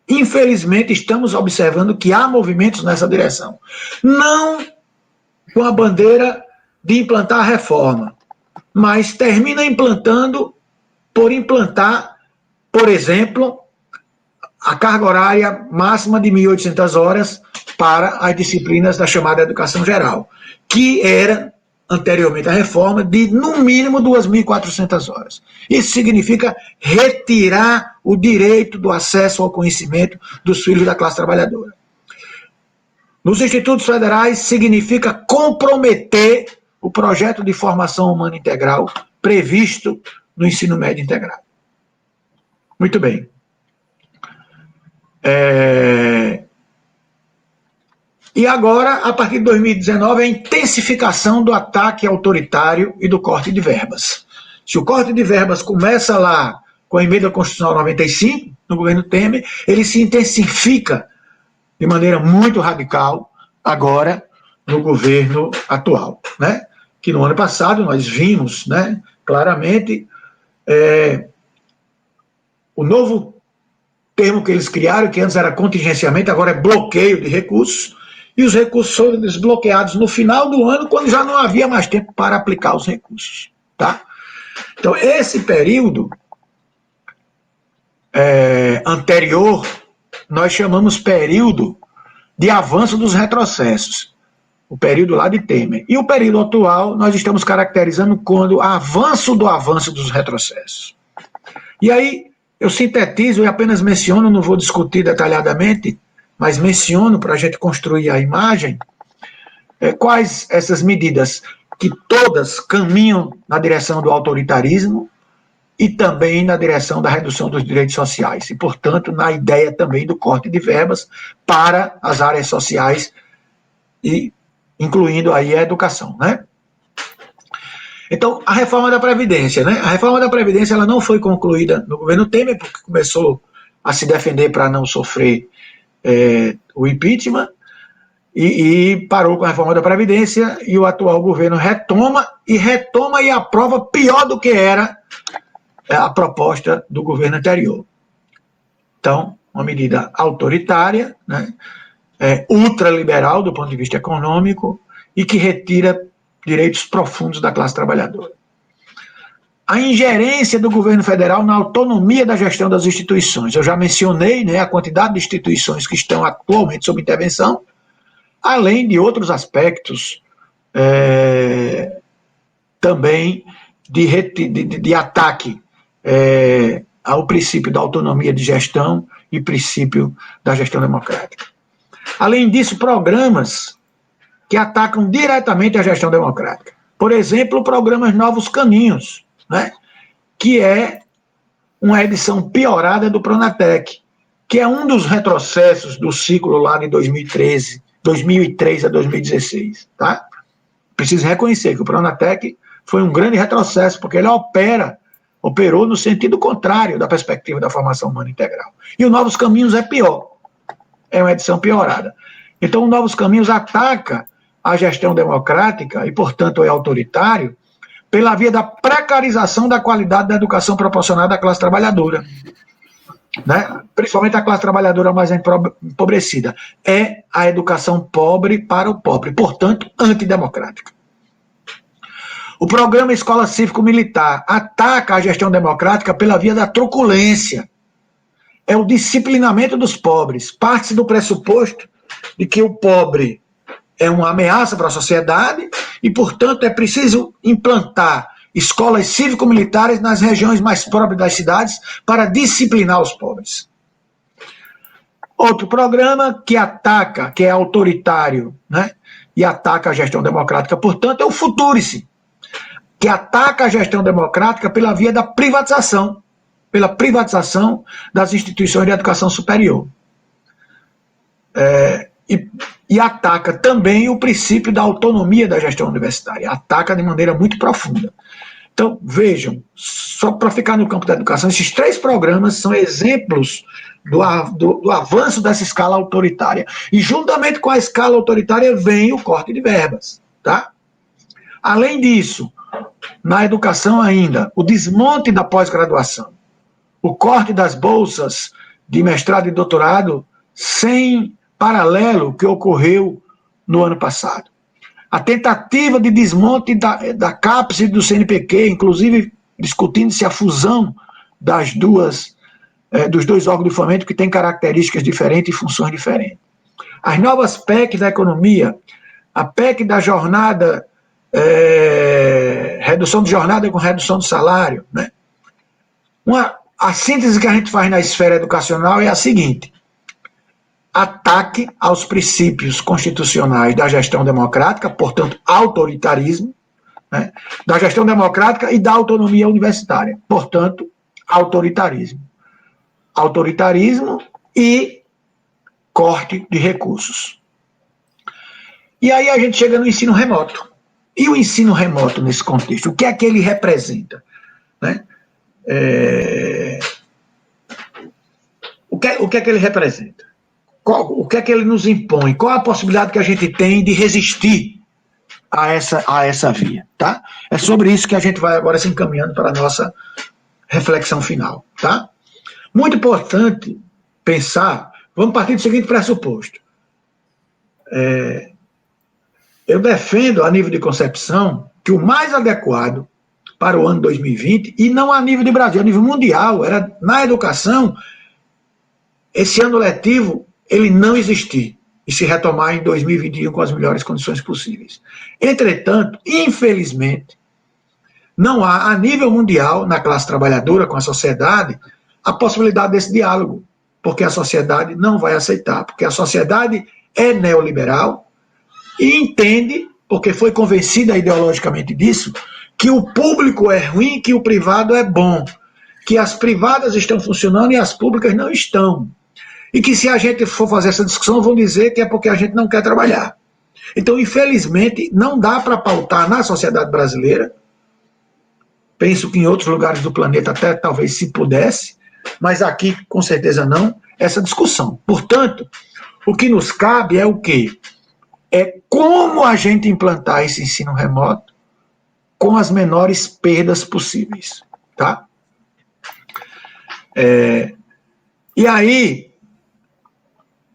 Infelizmente, estamos observando que há movimentos nessa direção. Não com a bandeira de implantar a reforma, mas termina implantando por implantar, por exemplo, a carga horária máxima de 1.800 horas para as disciplinas da chamada educação geral, que era, anteriormente à reforma, de no mínimo 2.400 horas. Isso significa retirar o direito do acesso ao conhecimento dos filhos da classe trabalhadora. Nos institutos federais, significa comprometer o projeto de formação humana integral previsto no ensino médio integrado. Muito bem. E agora, a partir de 2019, a intensificação do ataque autoritário e do corte de verbas. Se o corte de verbas começa lá com a emenda constitucional 95, no governo Temer, ele se intensifica de maneira muito radical agora no governo atual, né? Que no ano passado nós vimos, né, claramente o novo termo que eles criaram, que antes era contingenciamento, agora é bloqueio de recursos, e os recursos foram desbloqueados no final do ano, quando já não havia mais tempo para aplicar os recursos. Tá? Então, esse período anterior, nós chamamos período de avanço dos retrocessos, o período lá de Temer. E o período atual, nós estamos caracterizando quando avanço dos retrocessos. E aí, eu sintetizo e apenas menciono, não vou discutir detalhadamente, mas menciono para a gente construir a imagem, quais essas medidas que todas caminham na direção do autoritarismo e também na direção da redução dos direitos sociais, e, portanto, na ideia também do corte de verbas para as áreas sociais, e incluindo aí a educação, né? Então, a reforma da Previdência, né? A reforma da Previdência ela não foi concluída no governo Temer, porque começou a se defender para não sofrer o impeachment, e parou com a reforma da Previdência, e o atual governo retoma e aprova pior do que era a proposta do governo anterior. Então, uma medida autoritária, né? Ultraliberal do ponto de vista econômico, e que retira direitos profundos da classe trabalhadora. A ingerência do governo federal na autonomia da gestão das instituições. Eu já mencionei, né, a quantidade de instituições que estão atualmente sob intervenção, além de outros aspectos também de ataque ao princípio da autonomia de gestão e princípio da gestão democrática. Além disso, programas que atacam diretamente a gestão democrática. Por exemplo, o programa Novos Caminhos, né, que é uma edição piorada do Pronatec, que é um dos retrocessos do ciclo lá de 2003 a 2016. Tá? Preciso reconhecer que o Pronatec foi um grande retrocesso, porque ele operou no sentido contrário da perspectiva da formação humana integral. E o Novos Caminhos é pior, é uma edição piorada. Então, o Novos Caminhos ataca a gestão democrática e, portanto, é autoritário, pela via da precarização da qualidade da educação proporcionada à classe trabalhadora, né? Principalmente a classe trabalhadora mais empobrecida. É a educação pobre para o pobre, portanto, antidemocrática. O programa Escola Cívico-Militar ataca a gestão democrática pela via da truculência. É o disciplinamento dos pobres. Parte-se do pressuposto de que o pobre é uma ameaça para a sociedade e, portanto, é preciso implantar escolas cívico-militares nas regiões mais pobres das cidades para disciplinar os pobres. Outro programa que ataca, que é autoritário, né, e ataca a gestão democrática, portanto, é o Futurice, que ataca a gestão democrática pela via da privatização, pela privatização das instituições de educação superior. E ataca também o princípio da autonomia da gestão universitária, ataca de maneira muito profunda. Então, vejam, só para ficar no campo da educação, esses 3 programas são exemplos do avanço dessa escala autoritária. E juntamente com a escala autoritária vem o corte de verbas. Tá? Além disso, na educação ainda, o desmonte da pós-graduação, o corte das bolsas de mestrado e doutorado sem paralelo que ocorreu no ano passado. A tentativa de desmonte da CAPES e do CNPq, inclusive discutindo-se a fusão das duas dos dois órgãos do fomento que têm características diferentes e funções diferentes. As novas PEC da economia, a PEC da jornada, redução de jornada com redução de salário, né? A síntese que a gente faz na esfera educacional é a seguinte: ataque aos princípios constitucionais da gestão democrática, portanto, autoritarismo, né? Da gestão democrática e da autonomia universitária, portanto, autoritarismo. Autoritarismo e corte de recursos. E aí a gente chega no ensino remoto. E o ensino remoto nesse contexto, o que é que ele representa? Né? O que é que ele representa? O que é que ele nos impõe? Qual a possibilidade que a gente tem de resistir a essa via? Tá? É sobre isso que a gente vai agora se encaminhando para a nossa reflexão final. Tá? Muito importante pensar, vamos partir do seguinte pressuposto. Eu defendo, a nível de concepção, que o mais adequado para o ano 2020, e não a nível de Brasil, a nível mundial, era na educação, esse ano letivo, ele não existir e se retomar em 2021 com as melhores condições possíveis. Entretanto, infelizmente, não há, a nível mundial, na classe trabalhadora, com a sociedade, a possibilidade desse diálogo, porque a sociedade não vai aceitar, porque a sociedade é neoliberal e entende, porque foi convencida ideologicamente disso, que o público é ruim, que o privado é bom, que as privadas estão funcionando e as públicas não estão. E que se a gente for fazer essa discussão, vão dizer que é porque a gente não quer trabalhar. Então, infelizmente, não dá para pautar na sociedade brasileira, penso que em outros lugares do planeta até talvez se pudesse, mas aqui com certeza não, essa discussão. Portanto, o que nos cabe é o quê? É como a gente implantar esse ensino remoto com as menores perdas possíveis. Tá? E aí,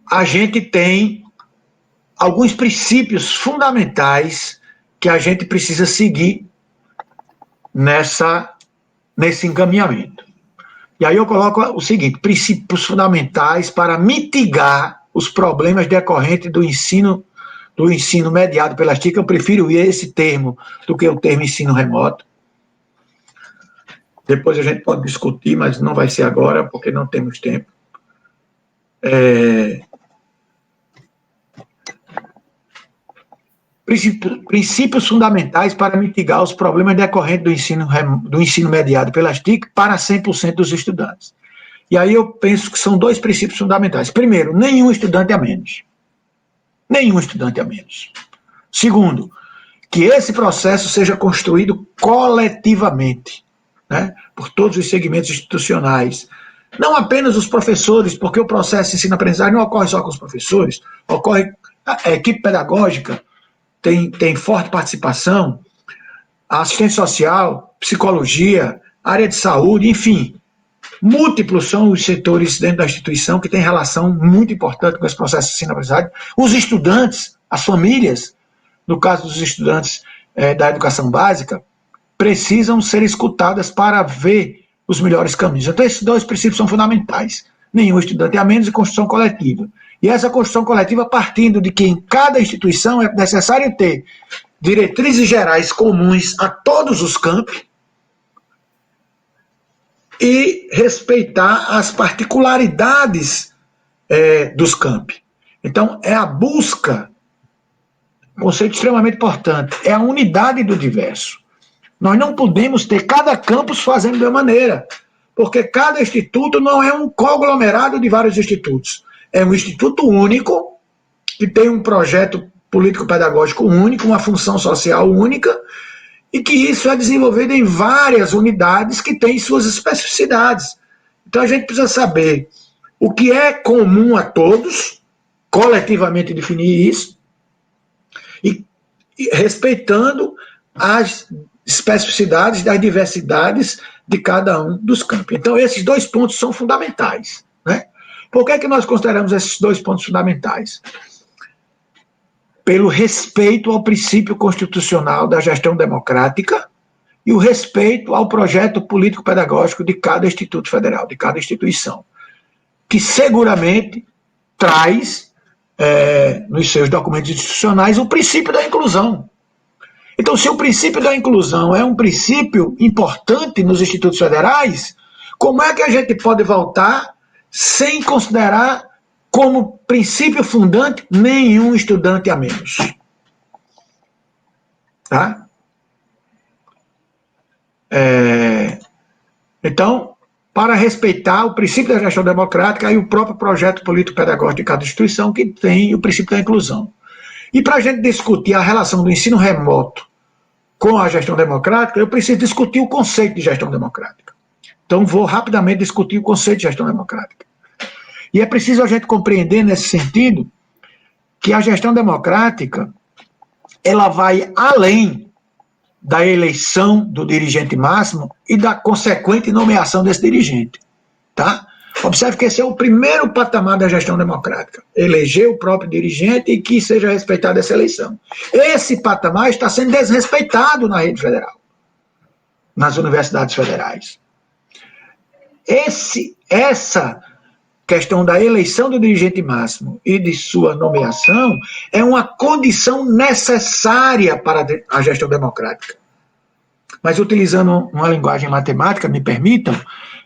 a gente tem alguns princípios fundamentais que a gente precisa seguir nesse encaminhamento. E aí eu coloco o seguinte: princípios fundamentais para mitigar os problemas decorrentes do ensino mediado pelas TIC. Eu prefiro esse termo do que o termo ensino remoto. Depois a gente pode discutir, mas não vai ser agora, porque não temos tempo. Princípios fundamentais para mitigar os problemas decorrentes do ensino mediado pelas TIC para 100% dos estudantes. E aí eu penso que são dois princípios fundamentais. Primeiro, nenhum estudante a menos. Nenhum estudante a menos. Segundo, que esse processo seja construído coletivamente, né, por todos os segmentos institucionais. Não apenas os professores, porque o processo de ensino-aprendizagem não ocorre só com os professores, ocorre a equipe pedagógica, tem forte participação, a assistente social, psicologia, área de saúde, enfim, múltiplos são os setores dentro da instituição que têm relação muito importante com esse processo de ensino-aprendizagem. Os estudantes, as famílias, no caso dos estudantes da educação básica, precisam ser escutadas para ver os melhores caminhos. Então, esses dois princípios são fundamentais. Nenhum estudante a menos e construção coletiva. E essa construção coletiva partindo de que em cada instituição é necessário ter diretrizes gerais comuns a todos os campi e respeitar as particularidades dos campi. Então, é a busca, conceito extremamente importante, é a unidade do diverso. Nós não podemos ter cada campus fazendo de uma maneira, porque cada instituto não é um conglomerado de vários institutos. É um instituto único, que tem um projeto político-pedagógico único, uma função social única, e que isso é desenvolvido em várias unidades que têm suas especificidades. Então a gente precisa saber o que é comum a todos, coletivamente definir isso, e respeitando as especificidades das diversidades de cada um dos campos. Então esses dois pontos são fundamentais, né? Por que é que nós consideramos esses dois pontos fundamentais? Pelo respeito ao princípio constitucional da gestão democrática e o respeito ao projeto político-pedagógico de cada instituto federal, de cada instituição, que seguramente traz, nos seus documentos institucionais, o princípio da inclusão. Então, se o princípio da inclusão é um princípio importante nos institutos federais, como é que a gente pode voltar sem considerar como princípio fundante nenhum estudante a menos? Tá? Então, para respeitar o princípio da gestão democrática e o próprio projeto político-pedagógico de cada instituição, que tem o princípio da inclusão. E para a gente discutir a relação do ensino remoto com a gestão democrática, eu preciso discutir o conceito de gestão democrática. Então, vou rapidamente discutir o conceito de gestão democrática. E é preciso a gente compreender, nesse sentido, que a gestão democrática ela vai além da eleição do dirigente máximo e da consequente nomeação desse dirigente. Tá? Observe que esse é o primeiro patamar da gestão democrática. Eleger o próprio dirigente e que seja respeitada essa eleição. Esse patamar está sendo desrespeitado na rede federal, nas universidades federais. Essa questão da eleição do dirigente máximo e de sua nomeação é uma condição necessária para a gestão democrática. Mas utilizando uma linguagem matemática, me permitam,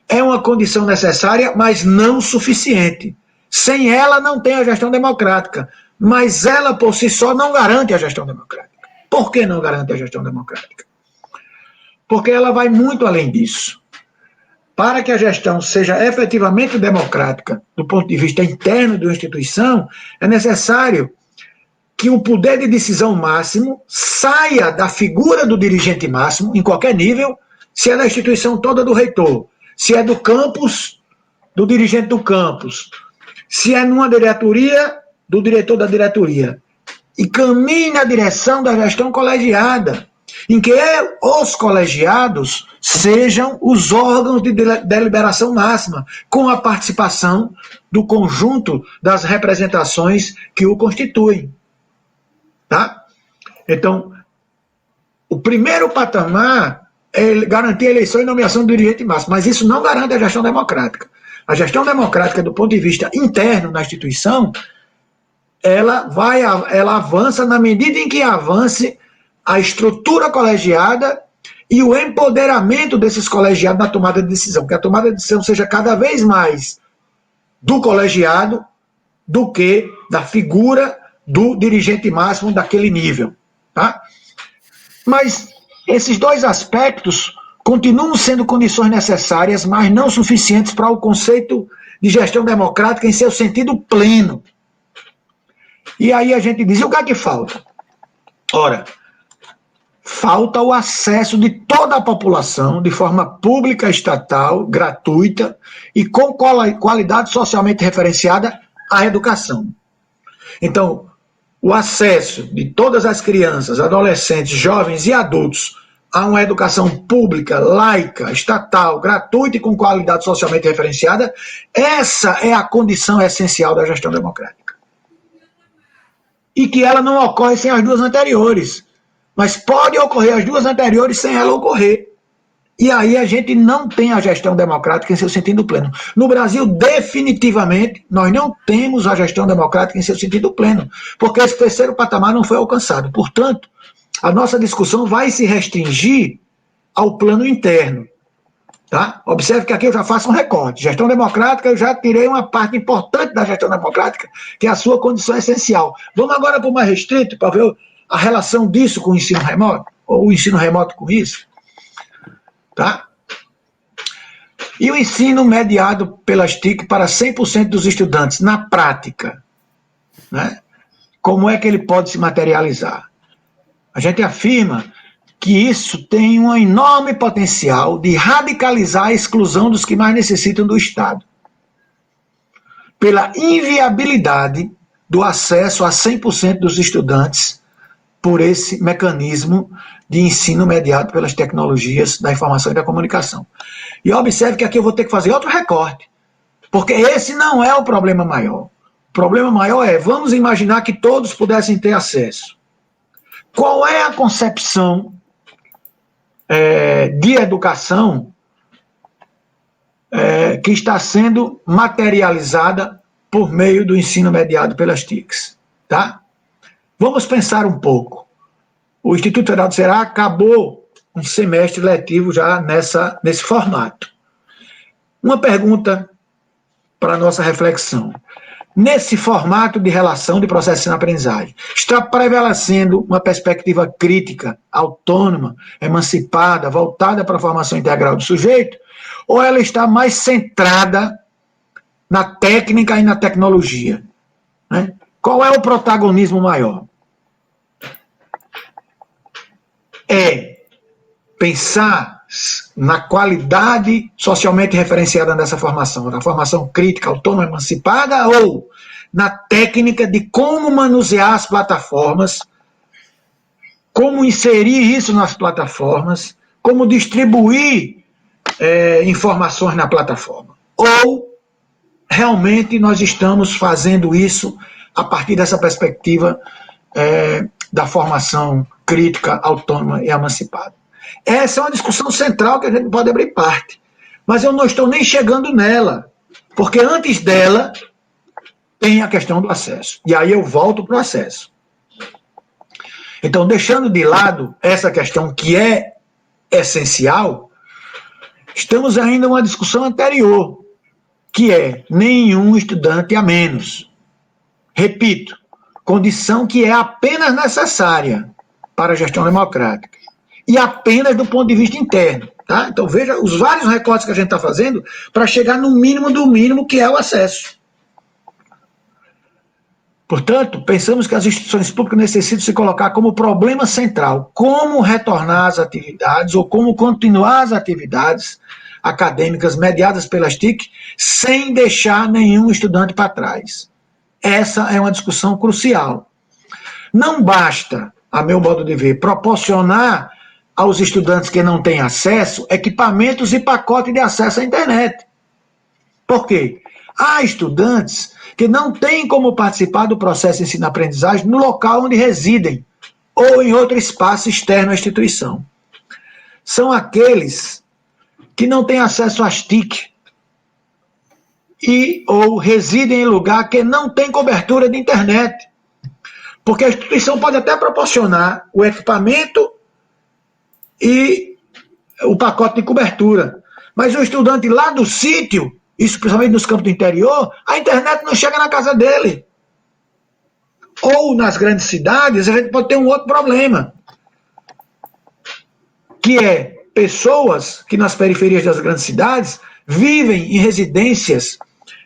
é uma condição necessária, mas não suficiente. Sem ela não tem a gestão democrática, mas ela por si só não garante a gestão democrática. Por que não garante a gestão democrática? Porque ela vai muito além disso. Para que a gestão seja efetivamente democrática, do ponto de vista interno de uma instituição, é necessário que o poder de decisão máximo saia da figura do dirigente máximo, em qualquer nível, se é da instituição toda do reitor, se é do campus, do dirigente do campus, se é numa diretoria, do diretor da diretoria, e caminhe na direção da gestão colegiada, em que os colegiados sejam os órgãos de deliberação máxima, com a participação do conjunto das representações que o constituem. Tá? Então, o primeiro patamar é garantir a eleição e nomeação do dirigente máximo, mas isso não garante a gestão democrática. A gestão democrática, do ponto de vista interno na instituição, ela avança na medida em que avance a estrutura colegiada e o empoderamento desses colegiados na tomada de decisão, que a tomada de decisão seja cada vez mais do colegiado do que da figura do dirigente máximo daquele nível. Tá? Mas esses dois aspectos continuam sendo condições necessárias, mas não suficientes para o conceito de gestão democrática em seu sentido pleno. E aí a gente diz, e o que é que falta? Ora, falta o acesso de toda a população, de forma pública, estatal, gratuita e com qualidade socialmente referenciada à educação. Então, o acesso de todas as crianças, adolescentes, jovens e adultos a uma educação pública, laica, estatal, gratuita e com qualidade socialmente referenciada, essa é a condição essencial da gestão democrática. E que ela não ocorre sem as duas anteriores. Mas pode ocorrer as duas anteriores sem ela ocorrer. E aí a gente não tem a gestão democrática em seu sentido pleno. No Brasil, definitivamente, nós não temos a gestão democrática em seu sentido pleno, porque esse terceiro patamar não foi alcançado. Portanto, a nossa discussão vai se restringir ao plano interno. Tá? Observe que aqui eu já faço um recorte. Gestão democrática, eu já tirei uma parte importante da gestão democrática, que é a sua condição essencial. Vamos agora para o mais restrito, para ver a relação disso com o ensino remoto, ou o ensino remoto com isso. Tá? E o ensino mediado pelas TIC para 100% dos estudantes, na prática, né? Como é que ele pode se materializar? A gente afirma que isso tem um enorme potencial de radicalizar a exclusão dos que mais necessitam do Estado, pela inviabilidade do acesso a 100% dos estudantes por esse mecanismo de ensino mediado pelas tecnologias da informação e da comunicação. E observe que aqui eu vou ter que fazer outro recorte, porque esse não é o problema maior. O problema maior é, vamos imaginar que todos pudessem ter acesso. Qual é a concepção de educação que está sendo materializada por meio do ensino mediado pelas TICs. Tá? Vamos pensar um pouco. O Instituto Federal do Ceará acabou um semestre letivo já nesse formato. Uma pergunta para a nossa reflexão. Nesse formato de relação de processo de ensino-aprendizagem, está prevalecendo uma perspectiva crítica, autônoma, emancipada, voltada para a formação integral do sujeito, ou ela está mais centrada na técnica e na tecnologia? Né? Qual é o protagonismo maior? É pensar na qualidade socialmente referenciada dessa formação, na formação crítica, autônoma, emancipada, ou na técnica de como manusear as plataformas, como inserir isso nas plataformas, como distribuir informações na plataforma. Ou realmente nós estamos fazendo isso a partir dessa perspectiva da formação crítica, autônoma e emancipada. Essa é uma discussão central que a gente pode abrir parte. Mas eu não estou nem chegando nela, porque antes dela tem a questão do acesso. E aí eu volto para o acesso. Então, deixando de lado essa questão que é essencial, estamos ainda numa discussão anterior, que é nenhum estudante a menos. Repito, condição que é apenas necessária para a gestão democrática. E apenas do ponto de vista interno. Tá? Então veja os vários recortes que a gente está fazendo para chegar no mínimo do mínimo, que é o acesso. Portanto, pensamos que as instituições públicas necessitam se colocar como problema central como retornar às atividades ou como continuar as atividades acadêmicas mediadas pelas TIC sem deixar nenhum estudante para trás. Essa é uma discussão crucial. Não basta, a meu modo de ver, proporcionar aos estudantes que não têm acesso equipamentos e pacote de acesso à internet. Por quê? Há estudantes que não têm como participar do processo de ensino-aprendizagem no local onde residem ou em outro espaço externo à instituição. São aqueles que não têm acesso às TIC ou residem em lugar que não tem cobertura de internet. Porque a instituição pode até proporcionar o equipamento e o pacote de cobertura. Mas o estudante lá do sítio, isso principalmente nos campos do interior, a internet não chega na casa dele. Ou nas grandes cidades, a gente pode ter um outro problema, que é pessoas que nas periferias das grandes cidades vivem em residências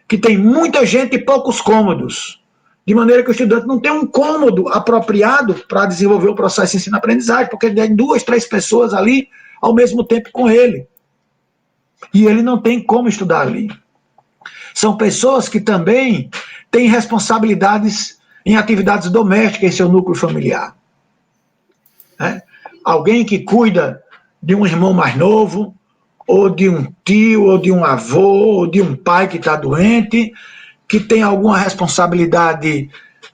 que tem muita gente e poucos cômodos. De maneira que o estudante não tem um cômodo apropriado para desenvolver o processo de ensino-aprendizagem, porque ele tem 2, 3 pessoas ali ao mesmo tempo com ele. E ele não tem como estudar ali. São pessoas que também têm responsabilidades em atividades domésticas em seu núcleo familiar. Né? Alguém que cuida de um irmão mais novo, ou de um tio, ou de um avô, ou de um pai que está doente, que tem alguma responsabilidade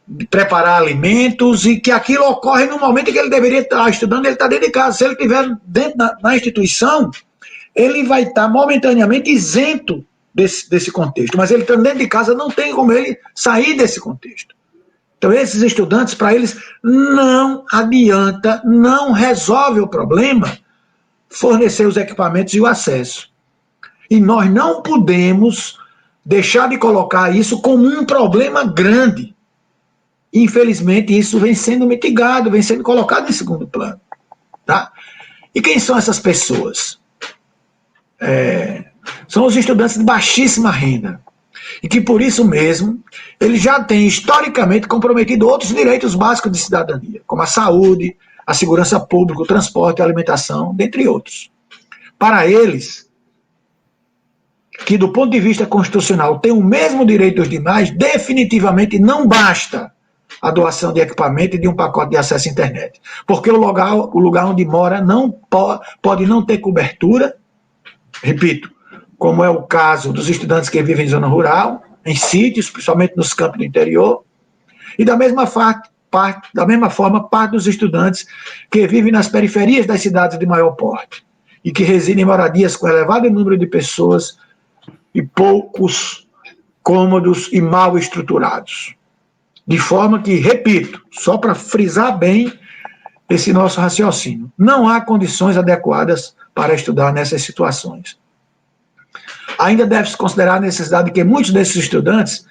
de preparar alimentos e que aquilo ocorre no momento em que ele deveria estar estudando, ele está dentro de casa. Se ele estiver dentro na instituição, ele vai estar momentaneamente isento desse contexto, mas ele estando dentro de casa não tem como ele sair desse contexto. Então esses estudantes, para eles, não adianta, não resolve o problema fornecer os equipamentos e o acesso. E nós não podemos deixar de colocar isso como um problema grande. Infelizmente, isso vem sendo mitigado, vem sendo colocado em segundo plano. Tá? E quem são essas pessoas? São os estudantes de baixíssima renda. E que, por isso mesmo, eles já têm historicamente comprometido outros direitos básicos de cidadania, como a saúde, a segurança pública, o transporte, a alimentação, dentre outros. Para eles, que do ponto de vista constitucional tem o mesmo direito dos demais, definitivamente não basta a doação de equipamento e de um pacote de acesso à internet. Porque o lugar onde mora não pode não ter cobertura, repito, como é o caso dos estudantes que vivem em zona rural, em sítios, principalmente nos campos do interior, e da mesma forma, parte dos estudantes que vivem nas periferias das cidades de maior porte. e que residem em moradias com elevado número de pessoas e poucos cômodos e mal estruturados. De forma que, repito, só para frisar bem esse nosso raciocínio, não há condições adequadas para estudar nessas situações. Ainda deve-se considerar a necessidade de que muitos desses estudantes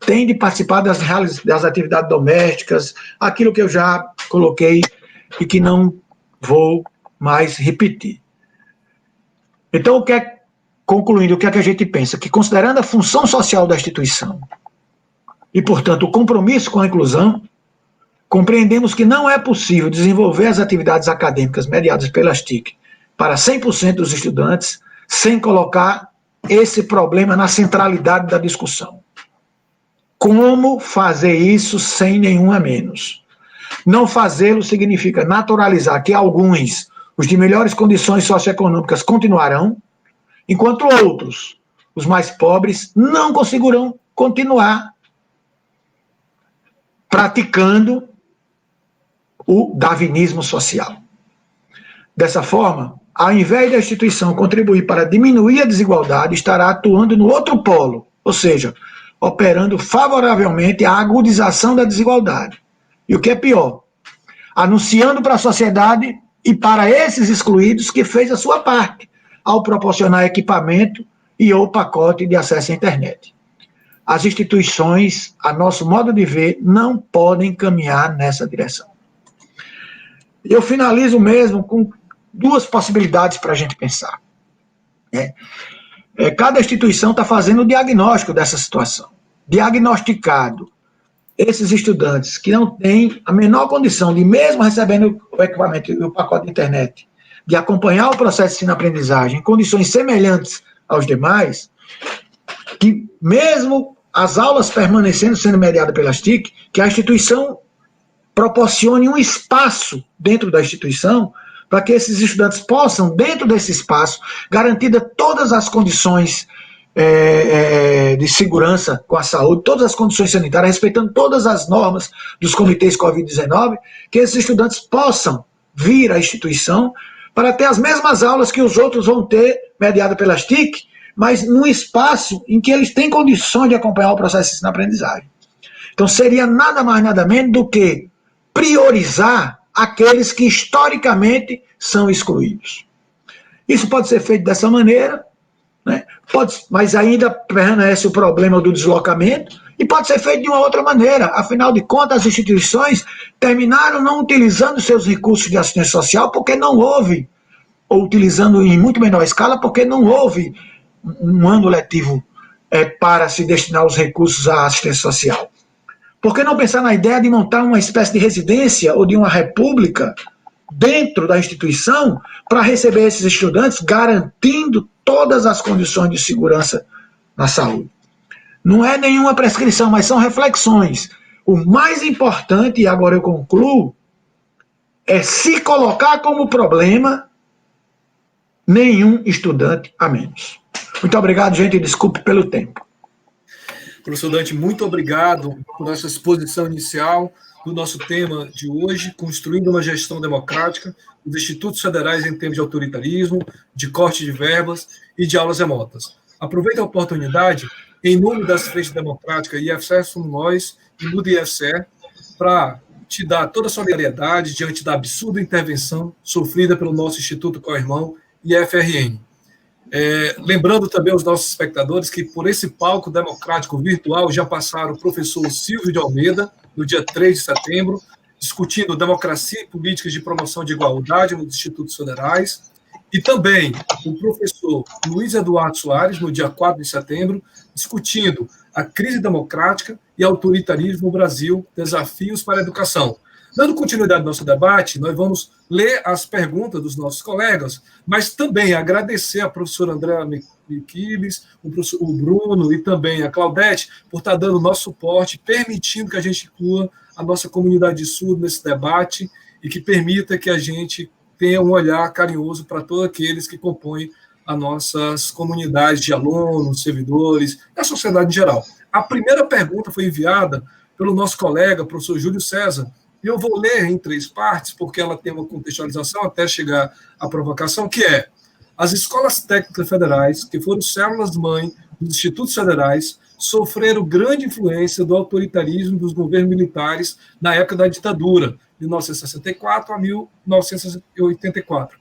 têm de participar das atividades domésticas, aquilo que eu já coloquei e que não vou mais repetir. Então, concluindo, o que é que a gente pensa? Que, considerando a função social da instituição e, portanto, o compromisso com a inclusão, compreendemos que não é possível desenvolver as atividades acadêmicas mediadas pelas TIC para 100% dos estudantes sem colocar esse problema na centralidade da discussão. Como fazer isso sem nenhum a menos? Não fazê-lo significa naturalizar que alguns, os de melhores condições socioeconômicas, continuarão, enquanto outros, os mais pobres, não conseguirão continuar praticando o darwinismo social. Dessa forma, ao invés da instituição contribuir para diminuir a desigualdade, estará atuando no outro polo, ou seja, operando favoravelmente à agudização da desigualdade. E o que é pior, anunciando para a sociedade e para esses excluídos que fez a sua parte, ao proporcionar equipamento e ou pacote de acesso à internet. As instituições, a nosso modo de ver, não podem caminhar nessa direção. Eu finalizo mesmo com duas possibilidades para a gente pensar. Cada instituição está fazendo o diagnóstico dessa situação. Diagnosticado esses estudantes que não têm a menor condição de, mesmo recebendo o equipamento e o pacote de internet, de acompanhar o processo de ensino-aprendizagem em condições semelhantes aos demais, que mesmo as aulas permanecendo sendo mediadas pelas TIC, que a instituição proporcione um espaço dentro da instituição para que esses estudantes possam, dentro desse espaço, garantida todas as condições de segurança com a saúde, todas as condições sanitárias, respeitando todas as normas dos comitês Covid-19, que esses estudantes possam vir à instituição para ter as mesmas aulas que os outros vão ter, mediado pelas TIC, mas num espaço em que eles têm condições de acompanhar o processo de ensino-aprendizagem. Então, seria nada mais, nada menos do que priorizar aqueles que historicamente são excluídos. Isso pode ser feito dessa maneira, né? Mas ainda permanece o problema do deslocamento, e pode ser feito de uma outra maneira. Afinal de contas, as instituições terminaram não utilizando seus recursos de assistência social porque não houve, ou utilizando em muito menor escala, porque não houve um ano letivo para se destinar os recursos à assistência social. Por que não pensar na ideia de montar uma espécie de residência ou de uma república dentro da instituição para receber esses estudantes, garantindo todas as condições de segurança na saúde? Não é nenhuma prescrição, mas são reflexões. O mais importante, e agora eu concluo, é se colocar como problema nenhum estudante a menos. Muito obrigado, gente, e desculpe pelo tempo. Professor Dante, muito obrigado por essa exposição inicial do nosso tema de hoje, construindo uma gestão democrática dos institutos federais em termos de autoritarismo, de corte de verbas e de aulas remotas. Aproveito a oportunidade, em nome das Frentes Democráticas IFCE Somos Nós e Muda IFCE, para te dar toda a solidariedade diante da absurda intervenção sofrida pelo nosso Instituto Co-Irmão IFRN. Lembrando também aos nossos espectadores que por esse palco democrático virtual já passaram o professor Silvio de Almeida, no dia 3 de setembro, discutindo democracia e políticas de promoção de igualdade nos institutos federais, e também o professor Luiz Eduardo Soares, no dia 4 de setembro, discutindo a crise democrática e autoritarismo no Brasil, desafios para a educação. Dando continuidade ao nosso debate, nós vamos ler as perguntas dos nossos colegas, mas também agradecer a professora Andréa Miquiles, o Bruno e também a Claudete por estar dando nosso suporte, permitindo que a gente inclua a nossa comunidade de surdo nesse debate e que permita que a gente tenha um olhar carinhoso para todos aqueles que compõem as nossas comunidades de alunos, servidores e a sociedade em geral. A primeira pergunta foi enviada pelo nosso colega, professor Júlio César, e eu vou ler em 3 partes, porque ela tem uma contextualização até chegar à provocação, que é: As escolas técnicas federais, que foram células-mãe dos institutos federais, sofreram grande influência do autoritarismo dos governos militares na época da ditadura, de 1964 a 1984,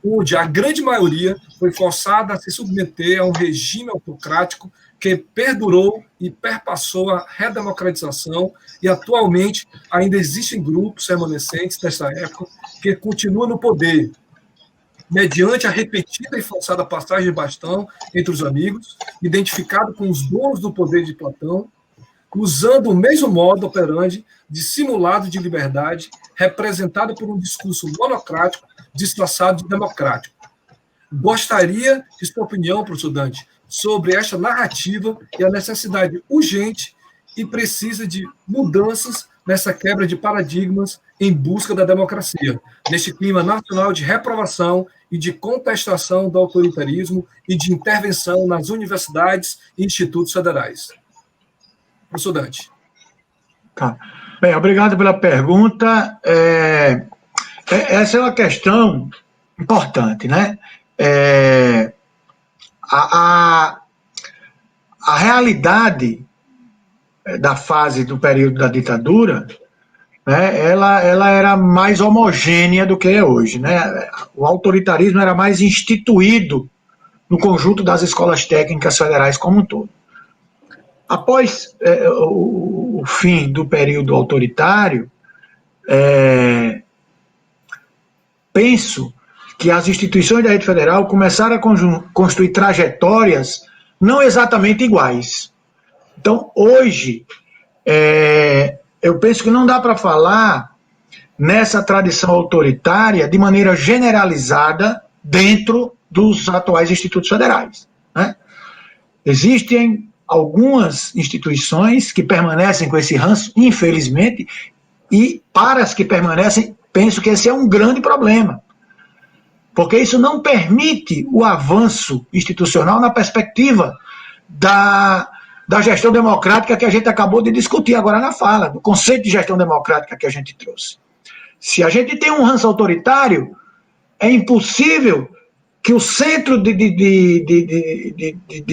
onde a grande maioria foi forçada a se submeter a um regime autocrático que perdurou e perpassou a redemocratização, e atualmente ainda existem grupos remanescentes dessa época que continuam no poder, mediante a repetida e forçada passagem de bastão entre os amigos, identificado com os donos do poder de Platão, usando o mesmo modo operandi de simulado de liberdade, representado por um discurso monocrático disfarçado de democrático. Gostaria de sua opinião, professor Dante, sobre esta narrativa e a necessidade urgente e precisa de mudanças nessa quebra de paradigmas em busca da democracia, neste clima nacional de reprovação e de contestação do autoritarismo e de intervenção nas universidades e institutos federais. Professor Dante. Tá. Bem, obrigado pela pergunta. Essa é uma questão importante, né? A realidade da fase do período da ditadura, né, ela era mais homogênea do que é hoje, né? O autoritarismo era mais instituído no conjunto das escolas técnicas federais como um todo. Após o fim do período autoritário, penso que as instituições da rede federal começaram a construir trajetórias não exatamente iguais. Então, hoje, eu penso que não dá para falar nessa tradição autoritária de maneira generalizada dentro dos atuais institutos federais, né? Existem algumas instituições que permanecem com esse ranço, infelizmente, e para as que permanecem, penso que esse é um grande problema, porque isso não permite o avanço institucional na perspectiva da gestão democrática que a gente acabou de discutir agora na fala, do conceito de gestão democrática que a gente trouxe. Se a gente tem um ranço autoritário, é impossível que o centro de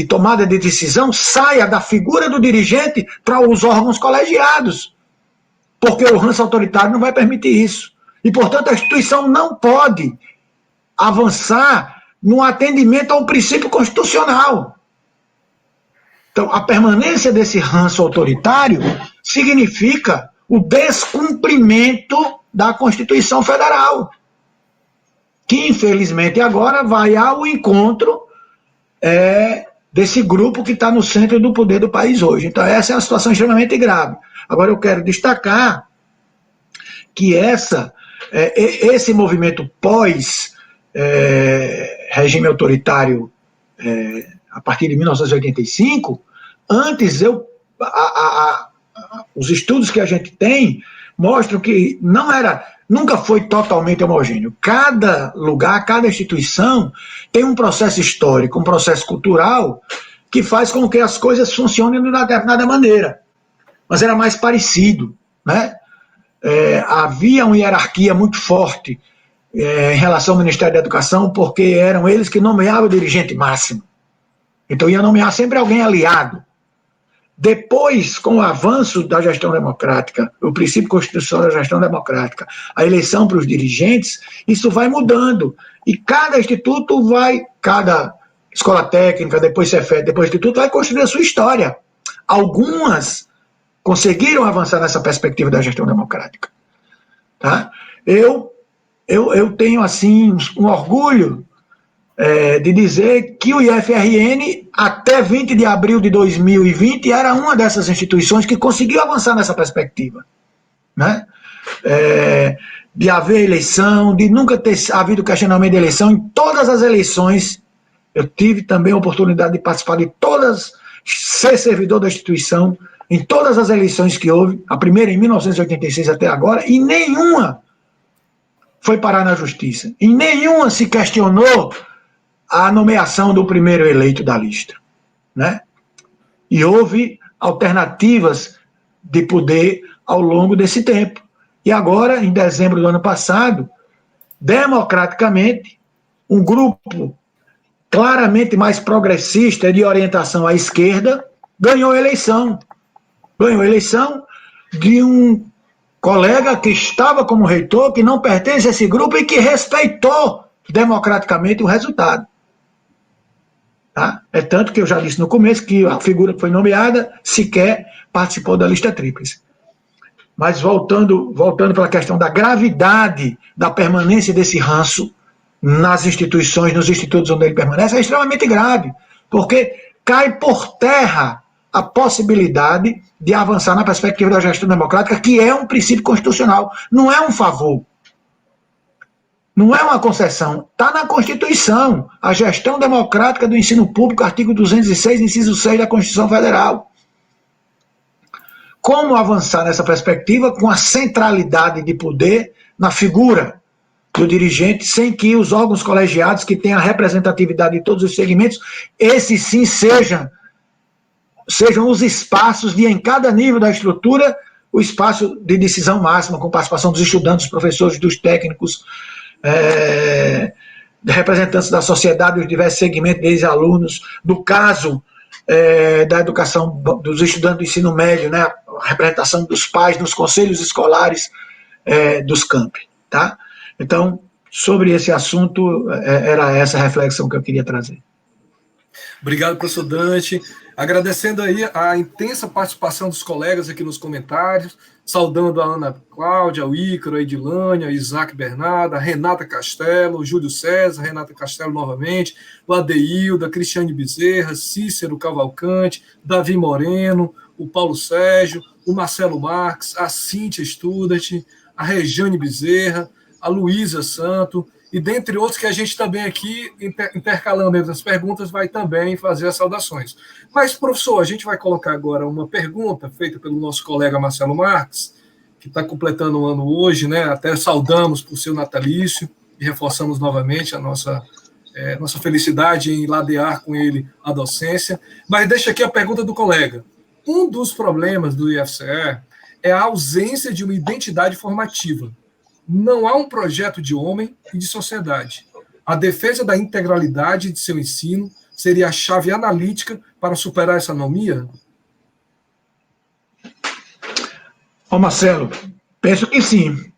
tomada de decisão saia da figura do dirigente para os órgãos colegiados, porque o ranço autoritário não vai permitir isso. E, portanto, a instituição não pode avançar no atendimento a um princípio constitucional. Então, a permanência desse ranço autoritário significa o descumprimento da Constituição Federal, que, infelizmente, agora vai ao encontro desse grupo que está no centro do poder do país hoje. Então, essa é uma situação extremamente grave. Agora, eu quero destacar que esse movimento pós-regime autoritário, a partir de 1985, antes os estudos que a gente tem mostram que nunca foi totalmente homogêneo. Cada lugar, cada instituição tem um processo histórico, um processo cultural que faz com que as coisas funcionem de uma determinada maneira. Mas era mais parecido, né? Havia uma hierarquia muito forte em relação ao Ministério da Educação, porque eram eles que nomeavam o dirigente máximo. Então ia nomear sempre alguém aliado. Depois, com o avanço da gestão democrática, o princípio constitucional da gestão democrática, a eleição para os dirigentes, isso vai mudando. E cada instituto cada escola técnica, depois Cefet, depois instituto, vai construir a sua história. Algumas conseguiram avançar nessa perspectiva da gestão democrática. Tá? Eu tenho, assim, um orgulho de dizer que o IFRN, até 20 de abril de 2020, era uma dessas instituições que conseguiu avançar nessa perspectiva, né? De haver eleição, de nunca ter havido questionamento de eleição. Em todas as eleições, eu tive também a oportunidade de participar de todas, ser servidor da instituição, em todas as eleições que houve, a primeira em 1986 até agora, e nenhuma foi parar na justiça. Em nenhuma se questionou a nomeação do primeiro eleito da lista, né? E houve alternativas de poder ao longo desse tempo. E agora, em dezembro do ano passado, democraticamente, um grupo claramente mais progressista de orientação à esquerda ganhou a eleição. Ganhou a eleição de um colega que estava como reitor, que não pertence a esse grupo e que respeitou democraticamente o resultado. Tá? É tanto que eu já disse no começo que a figura que foi nomeada sequer participou da lista tríplice. Mas voltando para a questão da gravidade da permanência desse ranço nas instituições, nos institutos onde ele permanece, é extremamente grave, porque cai por terra a possibilidade de avançar na perspectiva da gestão democrática, que é um princípio constitucional, não é um favor, não é uma concessão, está na Constituição, a gestão democrática do ensino público, artigo 206, inciso 6 da Constituição Federal. Como avançar nessa perspectiva com a centralidade de poder na figura do dirigente, sem que os órgãos colegiados, que têm a representatividade de todos os segmentos, esses sim sejam os espaços de, em cada nível da estrutura, o espaço de decisão máxima, com participação dos estudantes, dos professores, dos técnicos, representantes da sociedade, dos diversos segmentos, desde alunos, do caso da educação dos estudantes do ensino médio, né, a representação dos pais nos conselhos escolares dos campi. Tá? Então, sobre esse assunto, era essa a reflexão que eu queria trazer. Obrigado, professor Dante. Agradecendo aí a intensa participação dos colegas aqui nos comentários, saudando a Ana Cláudia, o Ícaro, a Edilânia, o Isaac Bernardo, a Renata Castelo, o Júlio César, Renata Castelo novamente, o Adeilda, Cristiane Bezerra, Cícero Cavalcante, Davi Moreno, o Paulo Sérgio, o Marcelo Marques, a Cíntia Studart, a Rejane Bezerra, a Luísa Santo, e dentre outros que a gente também aqui, intercalando entre as perguntas, vai também fazer as saudações. Mas, professor, a gente vai colocar agora uma pergunta feita pelo nosso colega Marcelo Marques, que está completando um ano hoje, né? Até saudamos por seu natalício e reforçamos novamente a nossa felicidade em ladear com ele a docência. Mas deixa aqui a pergunta do colega. Um dos problemas do IFCE é a ausência de uma identidade formativa. Não há um projeto de homem e de sociedade. A defesa da integralidade de seu ensino seria a chave analítica para superar essa anomia? Ô Marcelo, penso que sim.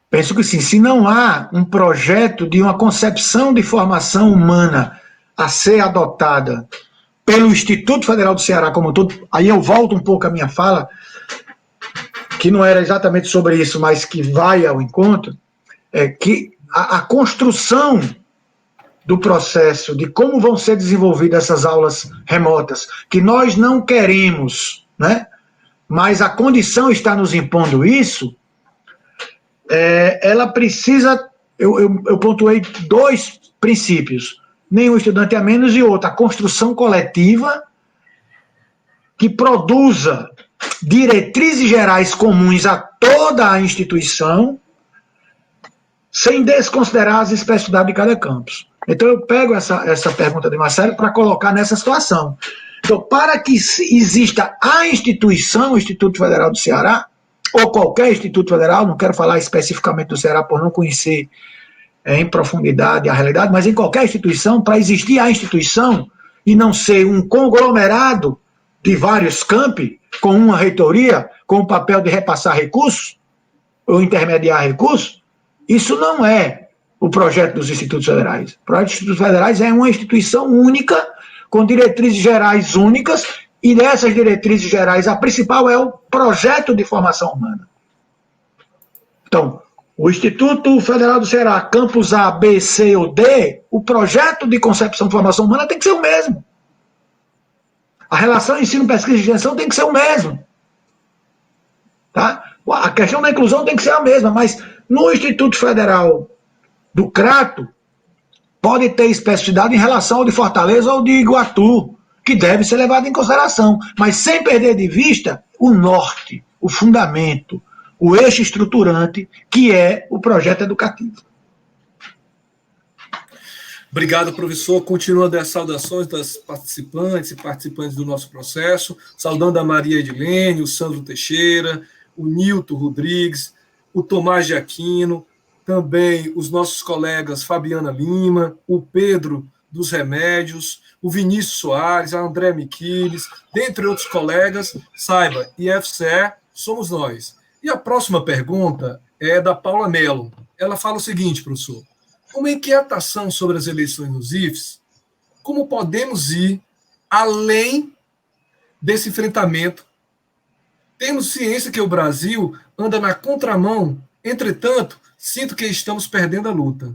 Penso que sim. Se não há um projeto de uma concepção de formação humana a ser adotada pelo Instituto Federal do Ceará como um todo, aí eu volto um pouco à minha fala, que não era exatamente sobre isso, mas que vai ao encontro, é que a construção do processo de como vão ser desenvolvidas essas aulas remotas, que nós não queremos, né? Mas a condição está nos impondo isso, ela precisa, eu pontuei 2 princípios, nenhum estudante a menos e outro, a construção coletiva que produza diretrizes gerais comuns a toda a instituição, sem desconsiderar as especificidades de cada campus. Então eu pego essa pergunta de Marcelo para colocar nessa situação. Então, para que exista a instituição, o Instituto Federal do Ceará, ou qualquer Instituto Federal, não quero falar especificamente do Ceará por não conhecer em profundidade a realidade, mas em qualquer instituição, para existir a instituição e não ser um conglomerado de vários campi, com uma reitoria, com o papel de repassar recursos, ou intermediar recursos, isso não é o projeto dos institutos federais. O projeto dos institutos federais é uma instituição única, com diretrizes gerais únicas, e dessas diretrizes gerais, a principal é o projeto de formação humana. Então, o Instituto Federal do Ceará, campus A, B, C ou D, o projeto de concepção de formação humana tem que ser o mesmo. A relação ensino, pesquisa e extensão tem que ser o mesmo. Tá? A questão da inclusão tem que ser a mesma, mas no Instituto Federal do Crato, pode ter especificidade em relação ao de Fortaleza ou de Iguatu, que deve ser levado em consideração, mas sem perder de vista o norte, o fundamento, o eixo estruturante, que é o projeto educativo. Obrigado, professor. Continuando as saudações das participantes e participantes do nosso processo, saudando a Maria Edilene, o Sandro Teixeira, o Nilton Rodrigues, o Tomás de Aquino, também os nossos colegas Fabiana Lima, o Pedro dos Remédios, o Vinícius Soares, a André Miquiles, dentre outros colegas. Saiba, IFCE somos nós. E a próxima pergunta é da Paula Mello. Ela fala o seguinte, professor: uma inquietação sobre as eleições nos IFES, como podemos ir além desse enfrentamento? Temos ciência que o Brasil anda na contramão, entretanto, sinto que estamos perdendo a luta.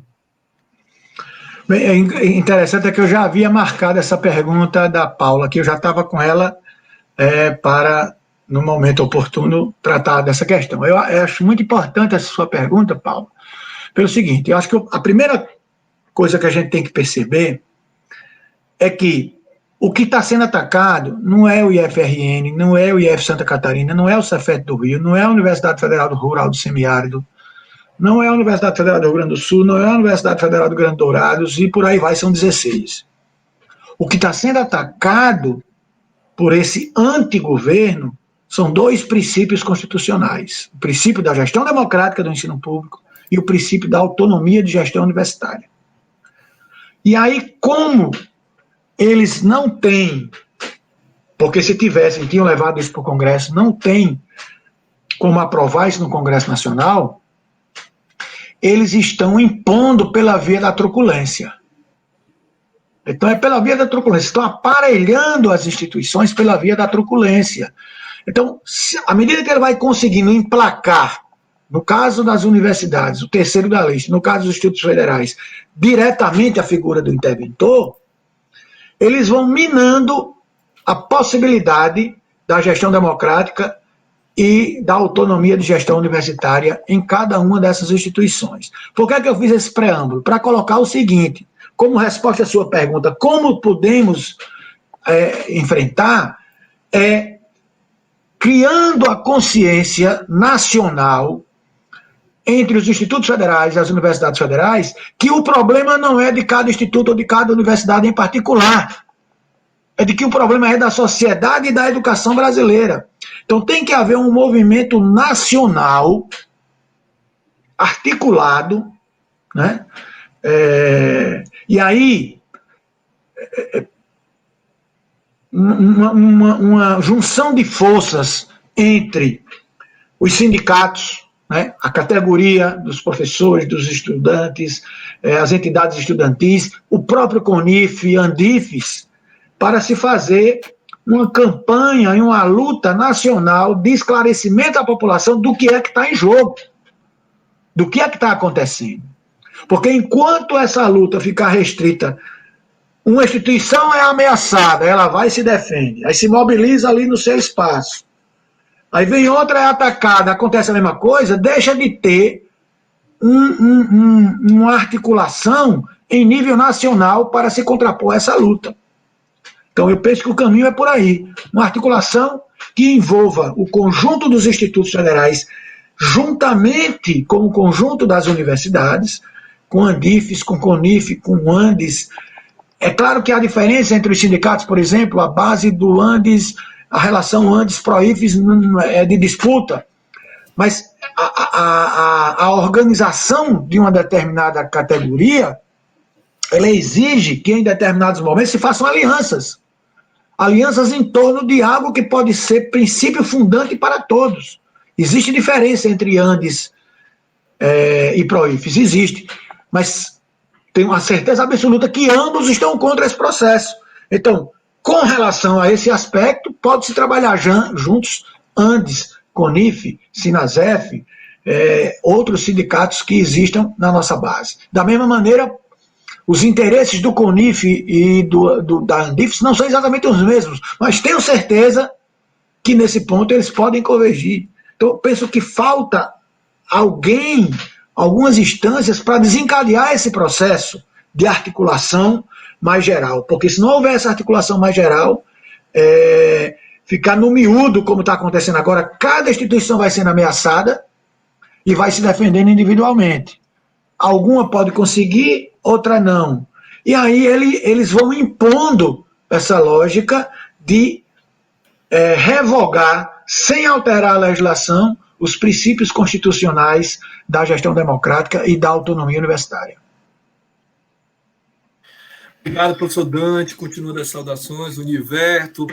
Bem, é interessante que eu já havia marcado essa pergunta da Paula, que eu já estava com ela para, no momento oportuno, tratar dessa questão. Eu acho muito importante essa sua pergunta, Paula, pelo seguinte: eu acho que a primeira coisa que a gente tem que perceber é que o que está sendo atacado não é o IFRN, não é o IF Santa Catarina, não é o Cefet do Rio, não é a Universidade Federal Rural do Semiárido, não é a Universidade Federal do Rio Grande do Sul, não é a Universidade Federal do Grande Dourados, e por aí vai, são 16. O que está sendo atacado por esse antigoverno são dois princípios constitucionais: o princípio da gestão democrática do ensino público e o princípio da autonomia de gestão universitária. E aí, como eles não têm, porque se tivessem, tinham levado isso para o Congresso, não tem como aprovar isso no Congresso Nacional, eles estão impondo pela via da truculência. Então é pela via da truculência, estão aparelhando as instituições pela via da truculência. Então, à medida que ele vai conseguindo emplacar, no caso das universidades, o terceiro da lista, no caso dos institutos federais, diretamente a figura do interventor, eles vão minando a possibilidade da gestão democrática e da autonomia de gestão universitária em cada uma dessas instituições. Por que é que eu fiz esse preâmbulo? Para colocar o seguinte, como resposta à sua pergunta: como podemos enfrentar? Criando a consciência nacional entre os institutos federais e as universidades federais, que o problema não é de cada instituto ou de cada universidade em particular, é de que o problema é da sociedade e da educação brasileira. Então tem que haver um movimento nacional articulado, né? E aí uma junção de forças entre os sindicatos, né, a categoria dos professores, dos estudantes, as entidades estudantis, o próprio CONIF, Andifes, para se fazer uma campanha e uma luta nacional de esclarecimento à população do que é que está em jogo, do que é que está acontecendo. Porque enquanto essa luta ficar restrita, uma instituição é ameaçada, ela vai e se defende, aí se mobiliza ali no seu espaço. Aí vem outra, é atacada, acontece a mesma coisa, deixa de ter uma articulação em nível nacional para se contrapor a essa luta. Então eu penso que o caminho é por aí, uma articulação que envolva o conjunto dos institutos federais, juntamente com o conjunto das universidades, com Andifes, com CONIF, com Andes. É claro que há diferença entre os sindicatos, por exemplo, a base do Andes, a relação Andes-Proifes é de disputa, mas a organização de uma determinada categoria, ela exige que em determinados momentos se façam alianças em torno de algo que pode ser princípio fundante para todos. Existe diferença entre Andes e Proifes, existe, mas tenho uma certeza absoluta que ambos estão contra esse processo. Então, com relação a esse aspecto, pode-se trabalhar juntos Andes, CONIF, Sinasef, outros sindicatos que existam na nossa base. Da mesma maneira, os interesses do CONIF e da Andifes não são exatamente os mesmos, mas tenho certeza que nesse ponto eles podem convergir. Então, eu penso que falta algumas instâncias para desencadear esse processo de articulação mais geral, porque se não houver essa articulação mais geral, ficar no miúdo, como está acontecendo agora, cada instituição vai sendo ameaçada e vai se defendendo individualmente. Alguma pode conseguir, outra não. E aí eles vão impondo essa lógica de revogar, sem alterar a legislação, os princípios constitucionais da gestão democrática e da autonomia universitária. Obrigado, professor Dante. Continua as saudações, o Niverto,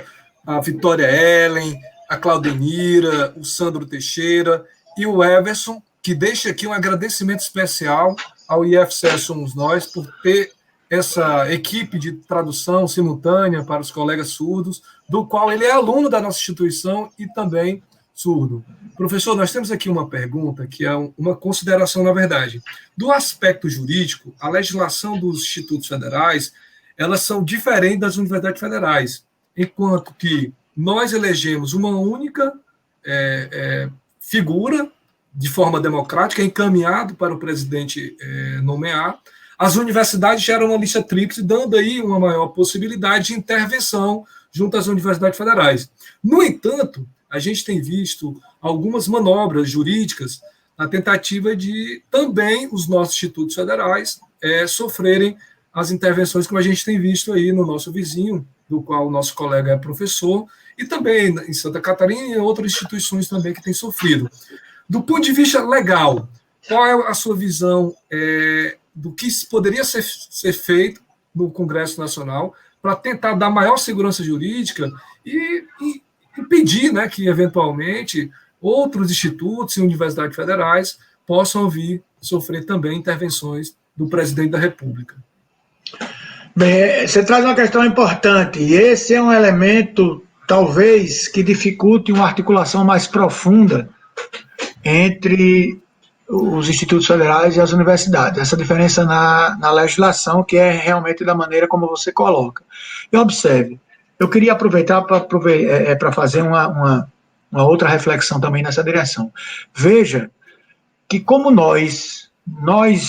a Vitória Ellen, a Claudenira, o Sandro Teixeira e o Everson, que deixa aqui um agradecimento especial ao IFCE Somos Nós por ter essa equipe de tradução simultânea para os colegas surdos, do qual ele é aluno da nossa instituição e também surdo. Professor, nós temos aqui uma pergunta, que é uma consideração, na verdade. Do aspecto jurídico, a legislação dos institutos federais, elas são diferentes das universidades federais, enquanto que nós elegemos uma única figura, de forma democrática, encaminhado para o presidente nomear. As universidades geram uma lista tríplice, dando aí uma maior possibilidade de intervenção junto às universidades federais. No entanto, a gente tem visto algumas manobras jurídicas na tentativa de também os nossos institutos federais sofrerem as intervenções que a gente tem visto aí no nosso vizinho, do qual o nosso colega é professor, e também em Santa Catarina e em outras instituições também que têm sofrido. Do ponto de vista legal, qual é a sua visão do que poderia ser feito no Congresso Nacional para tentar dar maior segurança jurídica e impedir, né, que, eventualmente, outros institutos e universidades federais possam vir sofrer também intervenções do presidente da República? Bem, você traz uma questão importante, e esse é um elemento, talvez, que dificulte uma articulação mais profunda entre os institutos federais e as universidades. Essa diferença na legislação, que é realmente da maneira como você coloca. E observe, eu queria aproveitar para fazer uma outra reflexão também nessa direção. Veja que como nós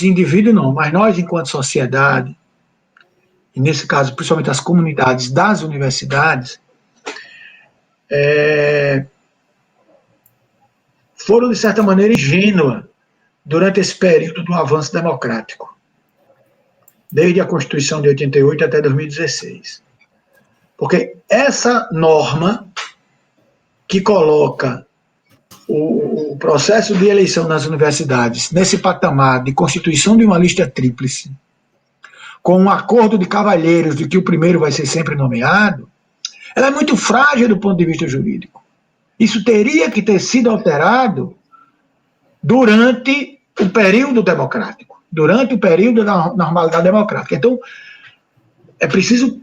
indivíduos não, mas nós enquanto sociedade, e nesse caso principalmente as comunidades das universidades, foram de certa maneira ingênuas durante esse período do avanço democrático, desde a Constituição de 88 até 2016. Porque essa norma que coloca o processo de eleição nas universidades nesse patamar de constituição de uma lista tríplice, com um acordo de cavalheiros de que o primeiro vai ser sempre nomeado, ela é muito frágil do ponto de vista jurídico. Isso teria que ter sido alterado durante o período democrático, durante o período da normalidade democrática. Então, é preciso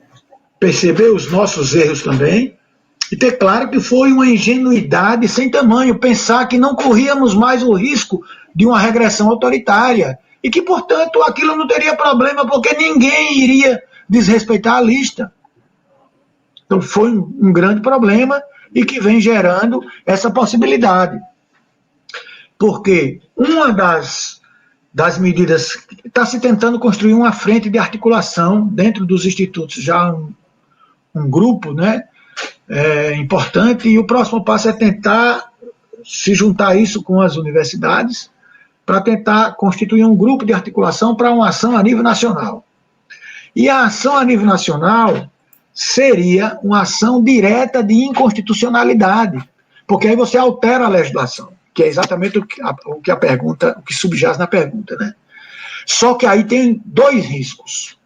perceber os nossos erros também e ter claro que foi uma ingenuidade sem tamanho pensar que não corríamos mais o risco de uma regressão autoritária e que, portanto, aquilo não teria problema porque ninguém iria desrespeitar a lista. Então, foi um grande problema e que vem gerando essa possibilidade. Porque uma das medidas, está se tentando construir uma frente de articulação dentro dos institutos, já um grupo, né, importante, e o próximo passo é tentar se juntar isso com as universidades para tentar constituir um grupo de articulação para uma ação a nível nacional. E a ação a nível nacional seria uma ação direta de inconstitucionalidade, porque aí você altera a legislação, que é exatamente o que subjaz na pergunta, né? Só que aí tem dois riscos,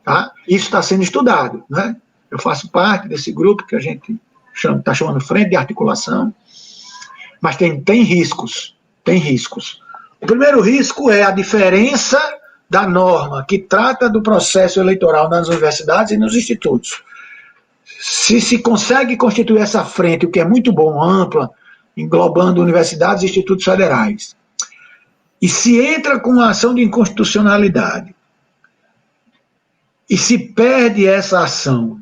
tá? Isso está sendo estudado, né? Eu faço parte desse grupo que a gente está chamando Frente de Articulação, mas tem riscos, O primeiro risco é a diferença da norma que trata do processo eleitoral nas universidades e nos institutos. Se consegue constituir essa frente, o que é muito bom, ampla, englobando universidades e institutos federais, e se entra com uma ação de inconstitucionalidade, e se perde essa ação,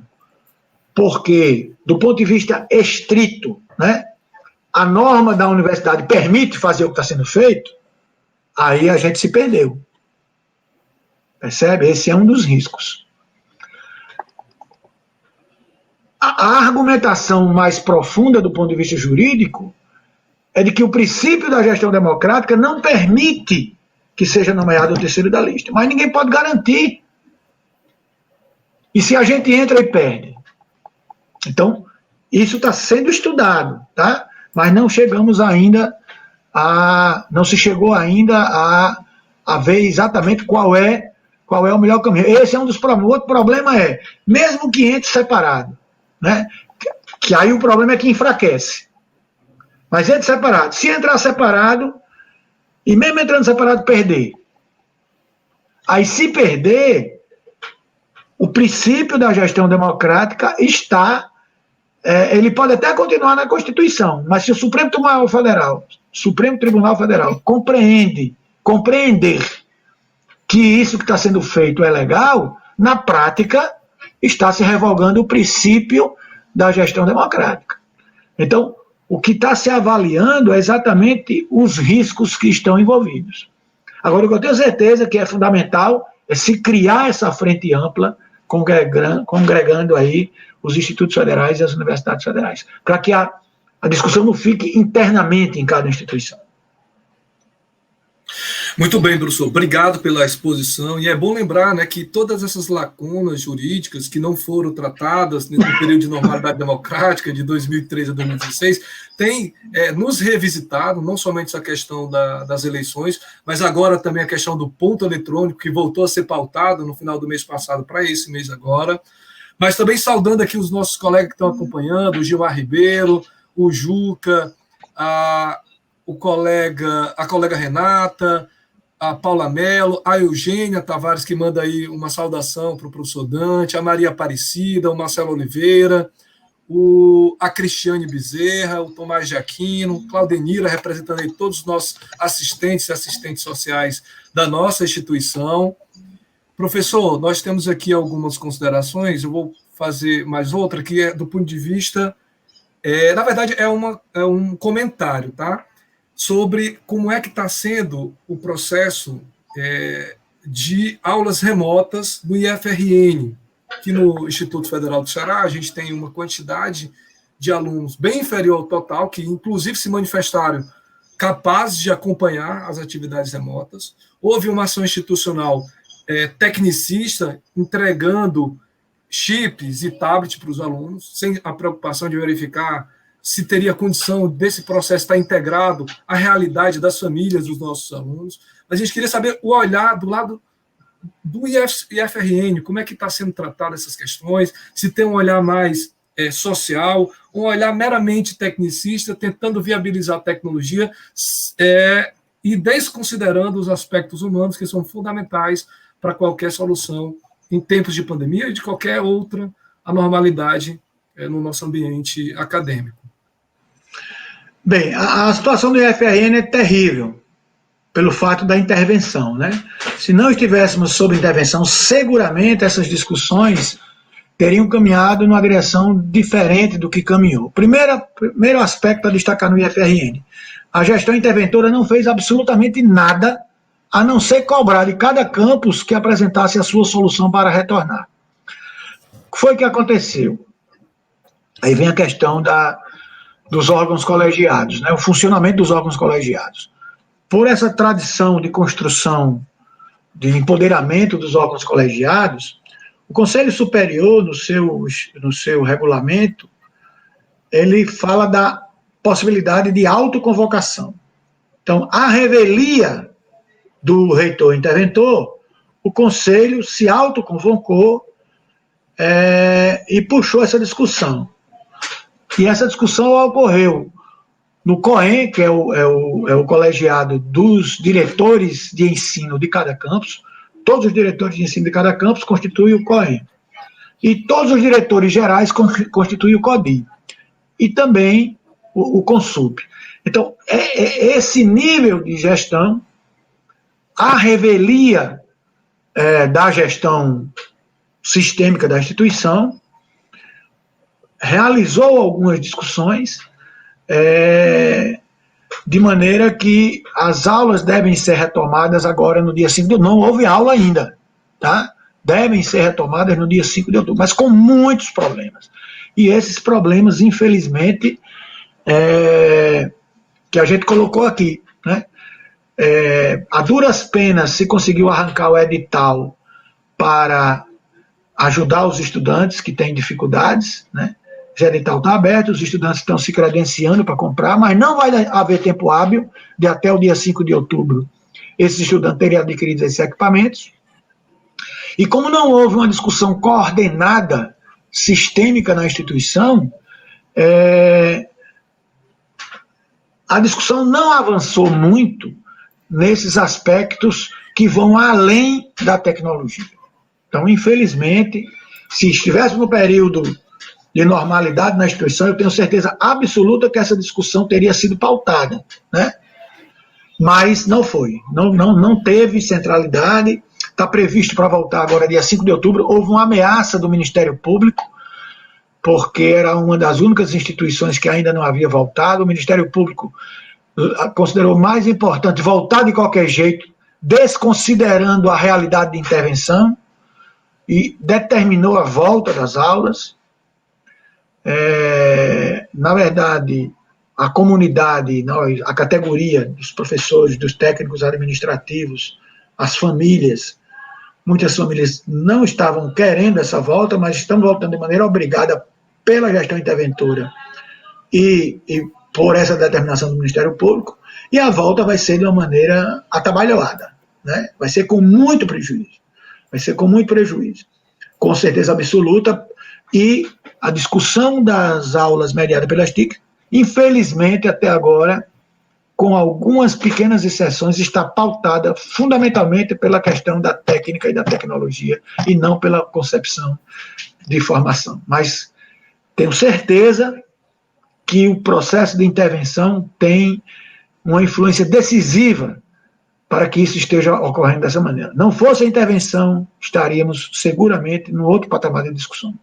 porque, do ponto de vista estrito, né, a norma da universidade permite fazer o que está sendo feito, aí a gente se perdeu. Percebe? Esse é um dos riscos. A argumentação mais profunda do ponto de vista jurídico é de que o princípio da gestão democrática não permite que seja nomeado o terceiro da lista, mas ninguém pode garantir. E se a gente entra e perde? Então, isso está sendo estudado, tá? Mas não chegamos ainda não se chegou ainda a ver exatamente qual é o melhor caminho. Esse é um dos problemas. O outro problema é, mesmo que entre separado, né, que aí o problema é que enfraquece. Mas entre separado. Se entrar separado, e mesmo entrando separado, perder. Aí, se perder, o princípio da gestão democrática está... ele pode até continuar na Constituição, mas se o Supremo Tribunal Federal compreender que isso que está sendo feito é legal, na prática está se revogando o princípio da gestão democrática. Então, o que está se avaliando é exatamente os riscos que estão envolvidos. Agora, o que eu tenho certeza que é fundamental é se criar essa frente ampla, congregando aí os institutos federais e as universidades federais, para que a discussão não fique internamente em cada instituição. Muito bem, professor. Obrigado pela exposição. E é bom lembrar, né, que todas essas lacunas jurídicas que não foram tratadas no período de normalidade democrática de 2003 a 2016 têm nos revisitado, não somente essa questão das eleições, mas agora também a questão do ponto eletrônico, que voltou a ser pautado no final do mês passado para esse mês agora. Mas também saudando aqui os nossos colegas que estão acompanhando, o Gilmar Ribeiro, o Juca, a colega Renata, a Paula Mello, a Eugênia Tavares, que manda aí uma saudação para o professor Dante, a Maria Aparecida, o Marcelo Oliveira, a Cristiane Bezerra, o Tomás de Aquino, Claudenira, representando aí todos os nossos assistentes e assistentes sociais da nossa instituição. Professor, nós temos aqui algumas considerações, eu vou fazer mais outra, que é do ponto de vista, na verdade, é um comentário, tá? Sobre como é que está sendo o processo de aulas remotas no IFRN. Aqui no Instituto Federal do Ceará, a gente tem uma quantidade de alunos bem inferior ao total, que inclusive se manifestaram capazes de acompanhar as atividades remotas. Houve uma ação institucional tecnicista entregando chips e tablets para os alunos, sem a preocupação de verificar se teria condição desse processo estar integrado à realidade das famílias dos nossos alunos. Mas a gente queria saber o olhar do lado do IFRN, como é que está sendo tratado essas questões, se tem um olhar mais social, um olhar meramente tecnicista, tentando viabilizar a tecnologia e desconsiderando os aspectos humanos que são fundamentais para qualquer solução em tempos de pandemia e de qualquer outra anormalidade no nosso ambiente acadêmico. Bem, a situação do IFRN é terrível, pelo fato da intervenção, né? Se não estivéssemos sob intervenção, seguramente essas discussões teriam caminhado numa direção diferente do que caminhou. Primeiro aspecto a destacar no IFRN, a gestão interventora não fez absolutamente nada, a não ser cobrar de cada campus que apresentasse a sua solução para retornar. O que foi que aconteceu? Aí vem a questão dos órgãos colegiados, né? O funcionamento dos órgãos colegiados. Por essa tradição de construção, de empoderamento dos órgãos colegiados, o Conselho Superior, no seu regulamento, ele fala da possibilidade de autoconvocação. Então, à revelia do reitor interventor, o Conselho se autoconvocou e puxou essa discussão. E essa discussão ocorreu no COEN, que é o colegiado dos diretores de ensino de cada campus. Todos os diretores de ensino de cada campus constituem o COEN. E todos os diretores gerais constituem o CODI. E também o CONSUB. Então, esse nível de gestão, a revelia da gestão sistêmica da instituição, realizou algumas discussões de maneira que as aulas devem ser retomadas agora no dia 5 de outubro. Não houve aula ainda, tá? Devem ser retomadas no dia 5 de outubro, mas com muitos problemas. E esses problemas, infelizmente, que a gente colocou aqui, né? A duras penas se conseguiu arrancar o edital para ajudar os estudantes que têm dificuldades, né? Esse edital está aberto, os estudantes estão se credenciando para comprar, mas não vai haver tempo hábil de até o dia 5 de outubro esses estudantes terem adquirido esses equipamentos. E como não houve uma discussão coordenada, sistêmica na instituição, a discussão não avançou muito nesses aspectos que vão além da tecnologia. Então, infelizmente, se estivéssemos no período de normalidade na instituição, eu tenho certeza absoluta que essa discussão teria sido pautada, né? Mas não foi, não teve centralidade, está previsto para voltar agora dia 5 de outubro, houve uma ameaça do Ministério Público, porque era uma das únicas instituições que ainda não havia voltado, o Ministério Público considerou mais importante voltar de qualquer jeito, desconsiderando a realidade de intervenção, e determinou a volta das aulas. Na verdade, a comunidade, a categoria dos professores, dos técnicos administrativos, as famílias, muitas famílias não estavam querendo essa volta, mas estão voltando de maneira obrigada pela gestão interventora e por essa determinação do Ministério Público, e a volta vai ser de uma maneira atabalhoada, né? Vai ser com muito prejuízo, com certeza absoluta, e a discussão das aulas mediada pelas TIC, infelizmente, até agora, com algumas pequenas exceções, está pautada fundamentalmente pela questão da técnica e da tecnologia, e não pela concepção de formação. Mas tenho certeza que o processo de intervenção tem uma influência decisiva para que isso esteja ocorrendo dessa maneira. Não fosse a intervenção, estaríamos seguramente num outro patamar de discussão.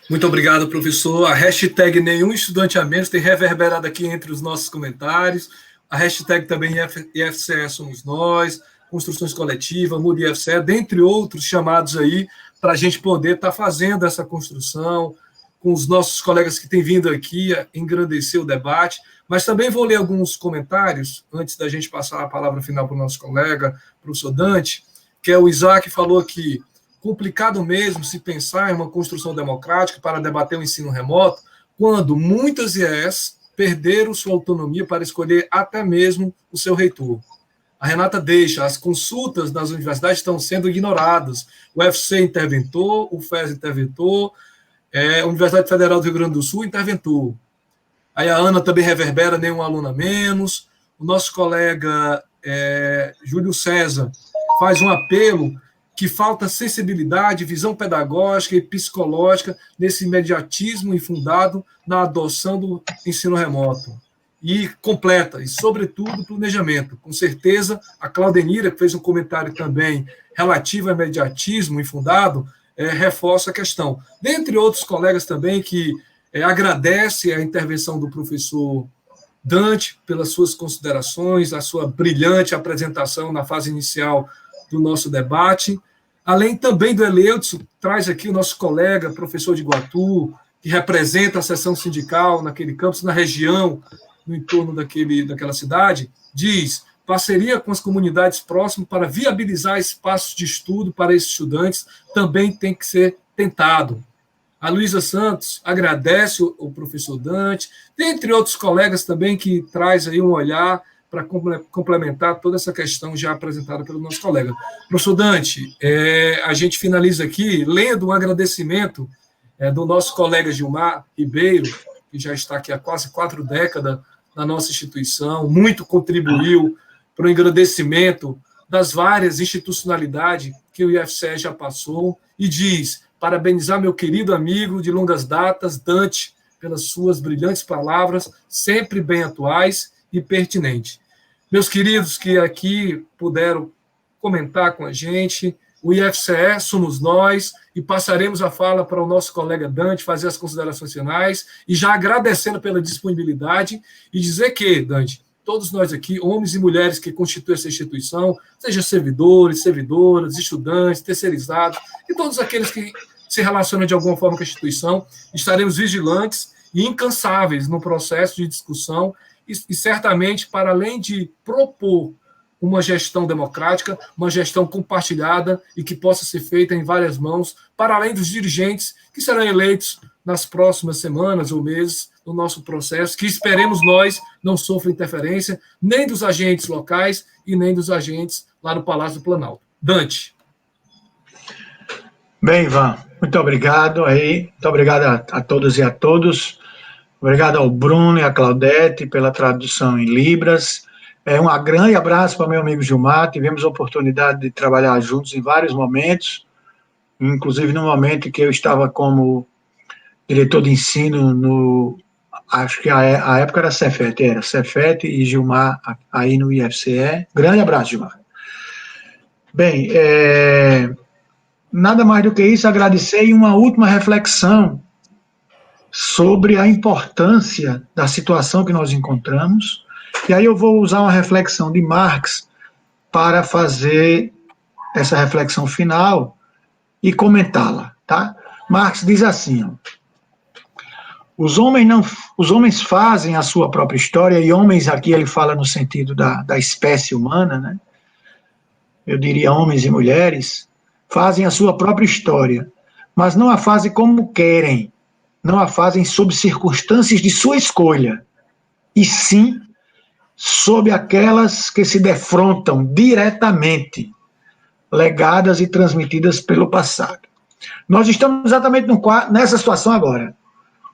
Muito obrigado, professor. A hashtag Nenhum Estudante a Menos tem reverberado aqui entre os nossos comentários. A hashtag também IFCE Somos Nós, Construções Coletivas, Mude IFCE, dentre outros chamados aí, para a gente poder estar fazendo essa construção com os nossos colegas que têm vindo aqui a engrandecer o debate. Mas também vou ler alguns comentários, antes da gente passar a palavra final para o nosso colega, professor Dante, que é o Isaac, falou aqui: complicado mesmo se pensar em uma construção democrática para debater o ensino remoto, quando muitas IES perderam sua autonomia para escolher até mesmo o seu reitor. A Renata deixa: as consultas das universidades estão sendo ignoradas. O UFC interventou, o FES interventou, a Universidade Federal do Rio Grande do Sul interventou. Aí a Ana também reverbera: nenhum aluno a menos. O nosso colega Júlio César faz um apelo que falta sensibilidade, visão pedagógica e psicológica nesse imediatismo infundado na adoção do ensino remoto. E completa, e sobretudo planejamento. Com certeza, a Claudenira, que fez um comentário também relativo ao imediatismo infundado, reforça a questão. Dentre outros colegas também que agradece a intervenção do professor Dante pelas suas considerações, a sua brilhante apresentação na fase inicial do nosso debate, além também do Eleudson, traz aqui o nosso colega, professor de Iguatu, que representa a seção sindical naquele campus, na região, no entorno daquela cidade, diz: parceria com as comunidades próximas para viabilizar espaços de estudo para esses estudantes também tem que ser tentado. A Luísa Santos agradece o professor Dante, dentre outros colegas também que traz aí um olhar para complementar toda essa questão já apresentada pelo nosso colega. Professor Dante, a gente finaliza aqui lendo um agradecimento do nosso colega Gilmar Ribeiro, que já está aqui há quase 4 décadas na nossa instituição, muito contribuiu para o engrandecimento das várias institucionalidades que o IFCE já passou, e diz: parabenizar meu querido amigo de longas datas, Dante, pelas suas brilhantes palavras, sempre bem atuais e pertinentes. Meus queridos que aqui puderam comentar com a gente, o IFCE somos nós, e passaremos a fala para o nosso colega Dante fazer as considerações finais, e já agradecendo pela disponibilidade, e dizer que, Dante, todos nós aqui, homens e mulheres que constituem essa instituição, seja servidores, servidoras, estudantes, terceirizados, e todos aqueles que se relacionam de alguma forma com a instituição, estaremos vigilantes e incansáveis no processo de discussão, e certamente, para além de propor uma gestão democrática, uma gestão compartilhada e que possa ser feita em várias mãos, para além dos dirigentes que serão eleitos nas próximas semanas ou meses no nosso processo, que esperemos nós não sofra interferência nem dos agentes locais e nem dos agentes lá no Palácio do Planalto. Dante. Bem, Ivan, muito obrigado aí, muito obrigado a todas e a todos. Obrigado ao Bruno e à Claudete pela tradução em Libras. Um grande abraço para meu amigo Gilmar. Tivemos a oportunidade de trabalhar juntos em vários momentos, inclusive no momento que eu estava como diretor de ensino acho que a época era Cefet e Gilmar aí no IFCE. Grande abraço, Gilmar. Bem, nada mais do que isso, agradecer e uma última reflexão sobre a importância da situação que nós encontramos. E aí eu vou usar uma reflexão de Marx para fazer essa reflexão final e comentá-la, tá? Marx diz assim, ó, os homens fazem a sua própria história, e homens aqui ele fala no sentido da espécie humana, né? Eu diria homens e mulheres, fazem a sua própria história, mas não a fazem como querem, não a fazem sob circunstâncias de sua escolha, e sim sob aquelas que se defrontam diretamente, legadas e transmitidas pelo passado. Nós estamos exatamente nessa situação agora.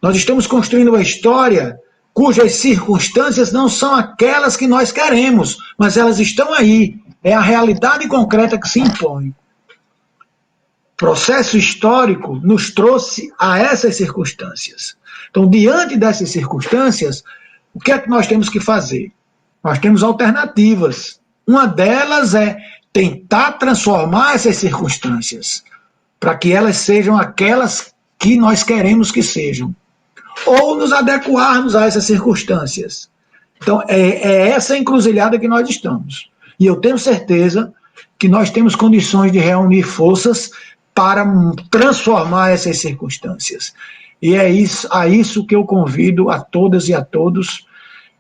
Nós estamos construindo uma história cujas circunstâncias não são aquelas que nós queremos, mas elas estão aí. É a realidade concreta que se impõe. O processo histórico nos trouxe a essas circunstâncias. Então, diante dessas circunstâncias, o que é que nós temos que fazer? Nós temos alternativas. Uma delas é tentar transformar essas circunstâncias para que elas sejam aquelas que nós queremos que sejam, ou nos adequarmos a essas circunstâncias. Então, é essa encruzilhada que nós estamos. E eu tenho certeza que nós temos condições de reunir forças para transformar essas circunstâncias. E é a isso que eu convido a todas e a todos,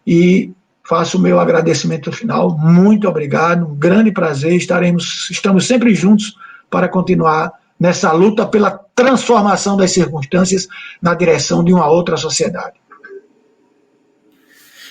e faço o meu agradecimento final. Muito obrigado, um grande prazer, estamos sempre juntos para continuar nessa luta pela transformação das circunstâncias na direção de uma outra sociedade.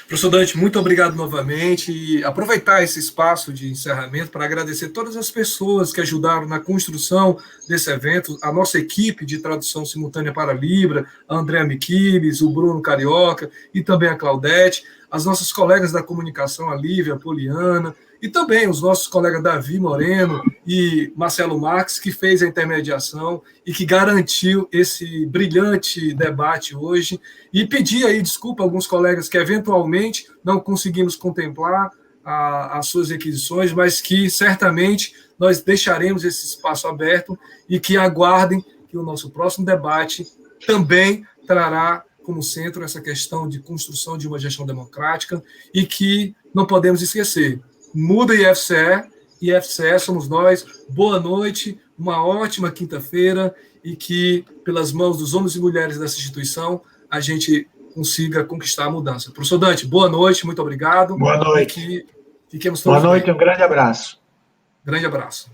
Professor Dante, muito obrigado novamente, e aproveitar esse espaço de encerramento para agradecer todas as pessoas que ajudaram na construção desse evento, a nossa equipe de tradução simultânea para Libra, a Andréa Miquiles, o Bruno Carioca e também a Claudete, as nossas colegas da comunicação, a Lívia, a Poliana, e também os nossos colegas Davi Moreno e Marcelo Marques, que fez a intermediação e que garantiu esse brilhante debate hoje. E pedir aí desculpa a alguns colegas que eventualmente não conseguimos contemplar as suas requisições, mas que certamente nós deixaremos esse espaço aberto e que aguardem que o nosso próximo debate também trará como centro essa questão de construção de uma gestão democrática, e que não podemos esquecer, muda IFCE, IFCE somos nós, boa noite, uma ótima quinta-feira, e que, pelas mãos dos homens e mulheres dessa instituição, a gente consiga conquistar a mudança. Professor Dante, boa noite, muito obrigado. Boa noite. E que fiquemos todos boa noite, bem. Um grande abraço. Grande abraço.